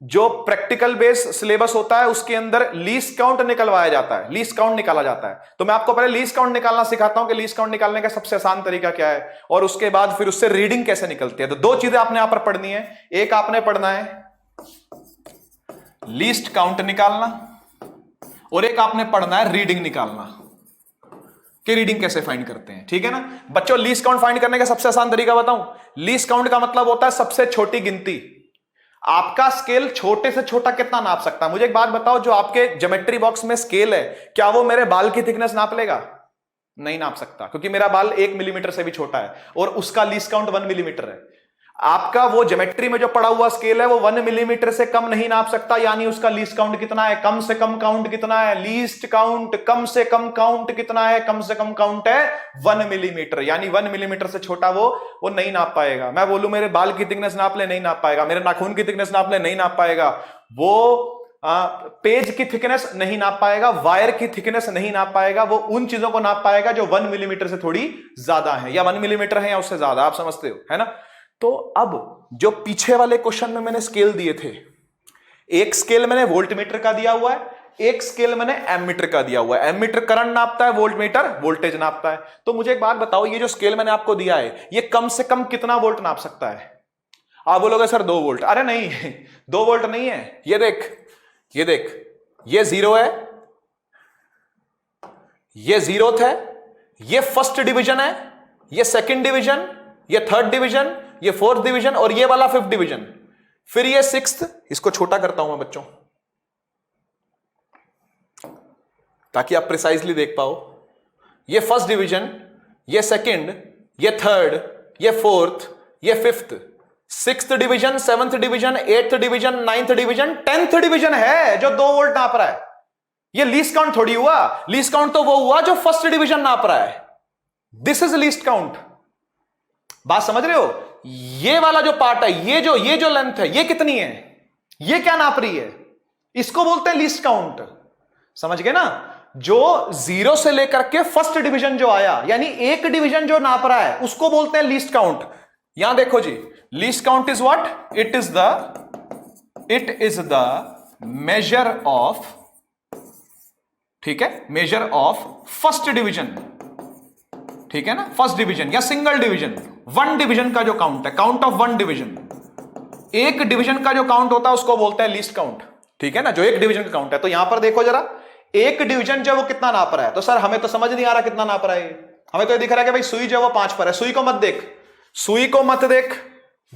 जो प्रैक्टिकल बेस्ड सिलेबस होता है उसके अंदर लीस्ट काउंट निकलवाया जाता है, लीस्ट काउंट निकाला जाता है। तो मैं आपको पहले लीस्ट काउंट निकालना सिखाता हूं कि लीस्ट काउंट निकालने का सबसे आसान तरीका क्या है, और उसके बाद फिर उससे रीडिंग कैसे निकलती है। तो दो चीजें आपने यहां पर पढ़नी है, एक आपने पढ़ना है लीस्ट काउंट निकालना, और एक आपने पढ़ना है रीडिंग निकालना। कि रीडिंग कैसे फाइंड करते हैं, ठीक है ना बच्चों। लीस्ट काउंट फाइंड करने का सबसे आसान तरीका बताऊं, लीस्ट काउंट का मतलब होता है सबसे छोटी गिनती। आपका स्केल छोटे से छोटा कितना नाप सकता है? मुझे एक बात बताओ, जो आपके ज्योमेट्री बॉक्स में स्केल है, क्या वो मेरे बाल की थिकनेस नाप लेगा? नहीं नाप सकता, क्योंकि मेरा बाल 1 मिलीमीटर से भी छोटा है और उसका लीस्ट काउंट 1 मिलीमीटर है। आपका वो ज्योमेट्री में जो पड़ा हुआ स्केल है वो 1 मिलीमीटर से कम नहीं नाप सकता, यानी उसका लीस्ट काउंट कितना है? कम से कम काउंट कितना है? लीस्ट काउंट कम से कम काउंट कितना है? कम से कम काउंट है 1 मिलीमीटर, यानी 1 मिलीमीटर से छोटा वो नहीं नाप पाएगा। मैं बोलूं मेरे बाल की थिकनेस नाप ले, नहीं नाप पाएगा। मेरे नाखून की थिकनेस नाप ले, नहीं नाप पाएगा। वो पेज की थिकनेस नहीं नाप पाएगा, वायर की थिकनेस नहीं नाप पाएगा। वो उन चीजों को नाप पाएगा जो 1 मिलीमीटर से थोड़ी ज्यादा है, या 1 मिलीमीटर है या उससे ज्यादा, आप समझते हो, है ना। तो अब जो पीछे वाले क्वेश्चन में मैंने स्केल दिए थे, एक स्केल मैंने वोल्टमीटर का दिया हुआ है, एक स्केल मैंने एमीटर का दिया हुआ है। एमीटर करंट नापता है, वोल्टमीटर वोल्टेज नापता है। तो मुझे एक बात बताओ, ये जो स्केल मैंने आपको दिया है, ये कम से कम कितना वोल्ट नाप सकता है? आप बोलोगे सर 2 वोल्ट। अरे नहीं 2 वोल्ट नहीं है। ये देख, ये 0 है, ये 0th है, ये फर्स्ट डिवीजन है, ये सेकंड डिवीजन, ये थर्ड डिवीजन, ये फोर्थ डिवीजन और ये वाला 5th डिवीजन, फिर ये 6th। इसको छोटा करता हूं मैं बच्चों ताकि आप प्रिसाइजली देख पाओ। ये फर्स्ट डिवीजन, ये सेकंड, ये थर्ड, ये फोर्थ, ये 5th, 6th division, 7th division, 8th division, 9th division, 10th division है जो 2 वोल्ट नाप रहा है। ये लीस्ट काउंट थोड़ी हुआ, लीस्ट काउंट तो वो हुआ जो फर्स्ट डिवीजन नाप रहा है। This is least count. बात समझ रहे हो? ये वाला जो पार्ट है, ये जो लेंथ है, ये कितनी है? ये क्या नाप रही है? इसको बोलते हैं लीस्ट काउंट। समझ गए ना? जो 0 से लेकर के फर्स्ट डिवीजन जो आया, यानी एक डिवीजन जो नाप रहा है, उसको बोलते हैं लीस्ट काउंट। यहां देखो जी, least count is what? It is the measure of, ठीक है, मेजर ऑफ फर्स्ट डिवीजन, ठीक है ना, फर्स्ट डिवीजन या सिंगल डिवीजन। 1 डिवीजन का जो काउंट है, काउंट ऑफ 1 डिवीजन, एक डिवीजन का जो काउंट होता है उसको बोलते हैं लीस्ट काउंट, ठीक है ना, जो एक डिवीजन का काउंट है। तो यहां पर देखो जरा, एक डिवीजन जो वो कितना नाप रहा है। तो सर हमें तो समझ नहीं आ रहा कितना नाप रहा है, हमें तो ये दिख रहा है कि भाई सुई जो वो 5 पर है। सुई को मत देख, सुई को मत देख,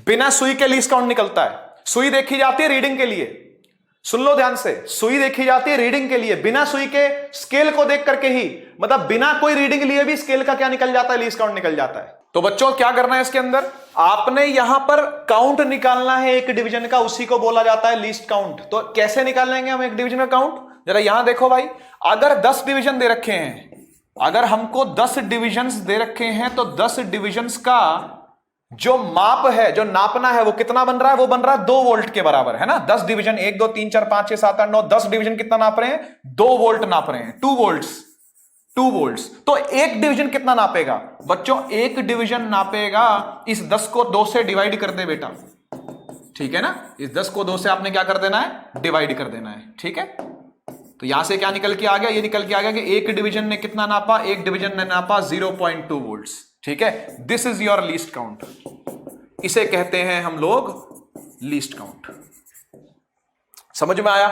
बिना सुई के लीस्ट काउंट निकलता है। सुई देखी जाती है रीडिंग के लिए, सुन लो ध्यान से, सुई देखी जाती है रीडिंग के लिए, बिना सुई के स्केल को देख करके ही, मतलब बिना कोई रीडिंग लिए भी स्केल का क्या निकल जाता है? लीस्ट काउंट निकल जाता है। तो बच्चों क्या करना है इसके अंदर? आपने यहां पर काउंट निकालना है एक डिवीजन का, उसी को बोला जाता है लीस्ट काउंट। तो कैसे निकालेंगे हम एक डिवीजन का काउंट? जरा यहां देखो भाई, अगर 10 डिवीजन दे रखे हैं, अगर हमको 10 डिविजन्स दे रखे हैं, तो 10 डिविजन्स का जो माप है, जो नापना है, वो कितना बन रहा है? वो बन रहा है 2 वोल्ट के बराबर, है ना। 10 डिवीजन, 1 2 3 4 5 6 7 8 9 10 डिवीजन कितना नाप रहे हैं? 2 वोल्ट नाप रहे हैं, 2 वोल्ट्स। तो एक डिवीजन कितना नापेगा बच्चों? एक डिवीजन नापेगा, इस 10 को 2 से डिवाइड कर दे बेटा, ठीक है ना। इस 10 को 2 से आपने क्या कर देना है? डिवाइड कर देना है, ठीक है। तो यहां से क्या निकल के आ गया? ये निकल के आ गया कि एक डिवीजन ने कितना नापा? एक डिवीजन ने नापा 0.2 वोल्ट्स, ठीक है। This is your least count, इसे कहते हैं हम लोग लीस्ट काउंट। समझ में आया?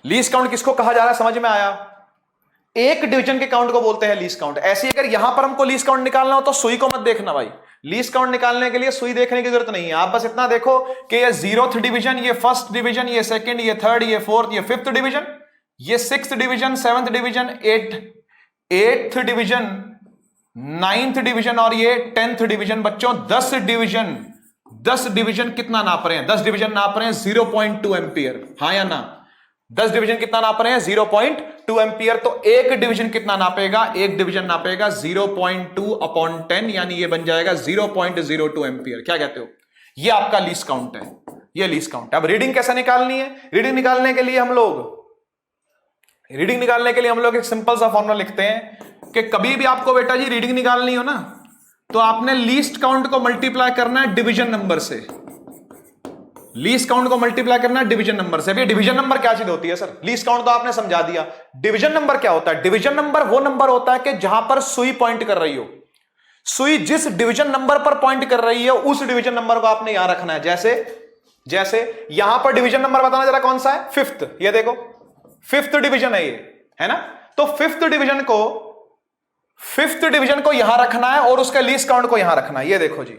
लीस्ट काउंट किसको कहा जा रहा है, समझ में आया? एक डिवीजन के काउंट को बोलते हैं लीस्ट काउंट। ऐसे अगर यहां पर हमको लीस्ट काउंट निकालना हो तो सुई को मत देखना भाई, लीस्ट काउंट निकालने के लिए सुई देखने की जरूरत नहीं है। आप बस इतना देखो कि ये 0th डिवीजन, ये फर्स्ट डिवीजन, ये सेकंड, ये थर्ड, ये फोर्थ, ये 5th डिवीजन, ये 6th division, 7th division, 8th division, 9th division और ये 10th डिवीजन। बच्चों 10 डिवीजन कितना नाप रहे हैं? 10 डिवीजन नाप रहे हैं 0.2 एम्पियर, हाँ या ना? 10 डिवीजन कितना नाप रहे हैं? 0.2 एम्पियर। तो एक डिवीजन कितना नापेगा? एक डिवीजन नापेगा 0.2/10, यानी ये बन जाएगा 0.02 एम्पियर। क्या कहते हो? ये आपका लीस्ट काउंट है, ये लीस्ट काउंट है। अब रीडिंग कैसे निकालनी है? रीडिंग निकालने के लिए हम लोग एक सिंपल सा फॉर्मूला लिखते हैं कि कभी भी आपको बेटा जी रीडिंग निकालनी हो ना, तो आपने लीस्ट काउंट को मल्टीप्लाई करना है डिवीजन नंबर से। लीस्ट काउंट को मल्टीप्लाई करना है डिवीजन नंबर से। अभी डिवीजन नंबर क्या चीज होती है सर? लीस्ट काउंट तो आपने समझा दिया। डिवीजन नंबर क्या होता है? डिवीजन नंबर वो नंबर होता है कि जहां पर सुई पॉइंट कर रही हो। सुई जिस डिवीजन नंबर पर पॉइंट कर रही है, उस डिवीजन नंबर को आपने यहां रखना है। जैसे यहां पर डिवीजन नंबर बताना जरा कौन सा है? 5th। ये देखो 5th डिवीजन है ये, है ना। तो 5th डिवीजन को फिफ्थ डिवीजन को यहां रखना है और उसका लीस्ट काउंट को यहां रखना है। ये देखो जी,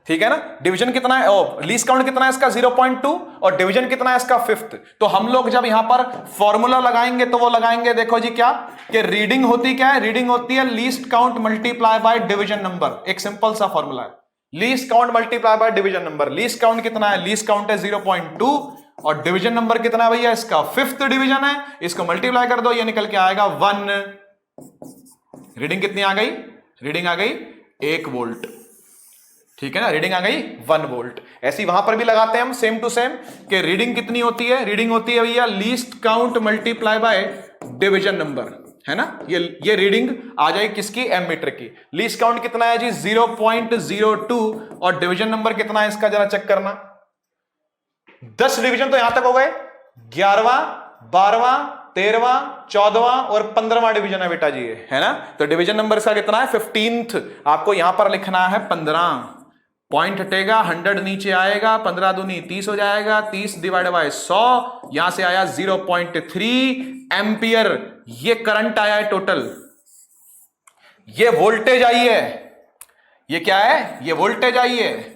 ठीक है ना, डिवीजन कितना है, लीस्ट काउंट कितना है इसका 0.2 और डिवीजन कितना है इसका फिफ्थ। तो हम लोग जब यहां पर फॉर्मूला लगाएंगे तो वो लगाएंगे, देखो जी क्या, कि रीडिंग होती क्या है, रीडिंग होती है least count multiply by division number. एक सिंपल सा फॉर्मूला है, least count multiply by division number. Least count कितना है, लीस्ट काउंट है 0.2 और डिवीजन नंबर कितना है भैया, इसका फिफ्थ डिवीजन है, इसको मल्टीप्लाई कर दो, ये निकल के आएगा 1। रीडिंग कितनी आ गई, रीडिंग आ गई 1 वोल्ट, ठीक है ना, रीडिंग आ गई 1 वोल्ट। ऐसी वहां पर भी लगाते हैं हम सेम टू सेम, कि रीडिंग कितनी होती है, रीडिंग होती है भैया least count multiply by division number, है ना। ये रीडिंग आ जाएगी किसकी, एमीटर की। लीस्ट काउंट कितना है जी 0.02 और डिवीजन नंबर कितना है इसका, जरा चेक करना। 10 डिवीजन तो यहां तक हो गए, 11वां 12वां 13वां 14वां और 15वां डिवीजन है बेटा जी, है ना। तो डिवीजन नंबर इसका कितना है 15th, आपको यहां पर लिखना है 15। पॉइंट हटेगा, 100 नीचे आएगा, 15 दूनी 30 हो जाएगा, 30 डिवाइड बाय 100, यहां से आया 0.3 एम्पियर। ये करंट आया है टोटल, ये वोल्टेज आई है, ये क्या है, ये वोल्टेज आई है,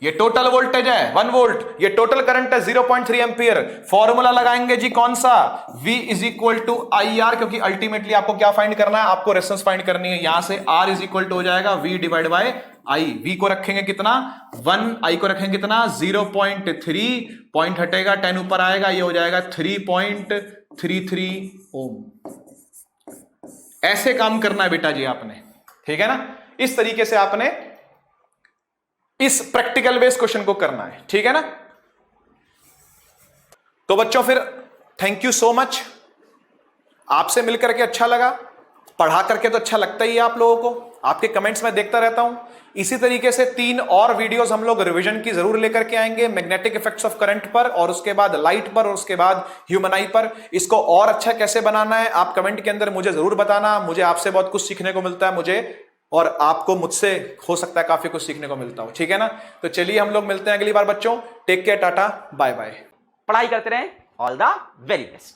ये टोटल वोल्टेज है 1 वोल्ट, ये टोटल करंट है 0.3 एम्पियर। फॉर्मूला लगाएंगे जी कौन सा, V is equal to I R, क्योंकि अल्टीमेटली आपको क्या फाइंड करना है, आपको रेजिस्टेंस फाइंड करनी है। यहां से R इज इक्वल टू हो जाएगा V divide by I। V को रखेंगे कितना 1, I को रखेंगे कितना 0.3, पॉइंट हटेगा 10 ऊपर आएगा, ये हो जाएगा 3.33 ओम। ऐसे काम करना है बेटा जी आपने, ठीक है ना, इस तरीके से आपने इस प्रैक्टिकल बेस्ड क्वेश्चन को करना है, ठीक है ना। तो बच्चों फिर थैंक यू सो मच, आपसे मिलकर के अच्छा लगा, पढ़ा करके तो अच्छा लगता ही है आप लोगों को, आपके कमेंट्स में देखता रहता हूं। इसी तरीके से 3 और वीडियोस हम लोग रिवीजन की जरूर लेकर के आएंगे, मैग्नेटिक इफेक्ट्स ऑफ करंट पर, और उसके बाद लाइट पर, और उसके बाद ह्यूमन आई पर। इसको और अच्छा कैसे बनाना है आप कमेंट के अंदर मुझे जरूर बताना, मुझे आपसे बहुत कुछ सीखने को मिलता है, मुझे और आपको मुझसे हो सकता है काफी कुछ सीखने को मिलता हो, ठीक है ना। तो चलिए हम लोग मिलते हैं अगली बार बच्चों, take care, tata bye bye. पढ़ाई करते रहें, ऑल द वेरी बेस्ट।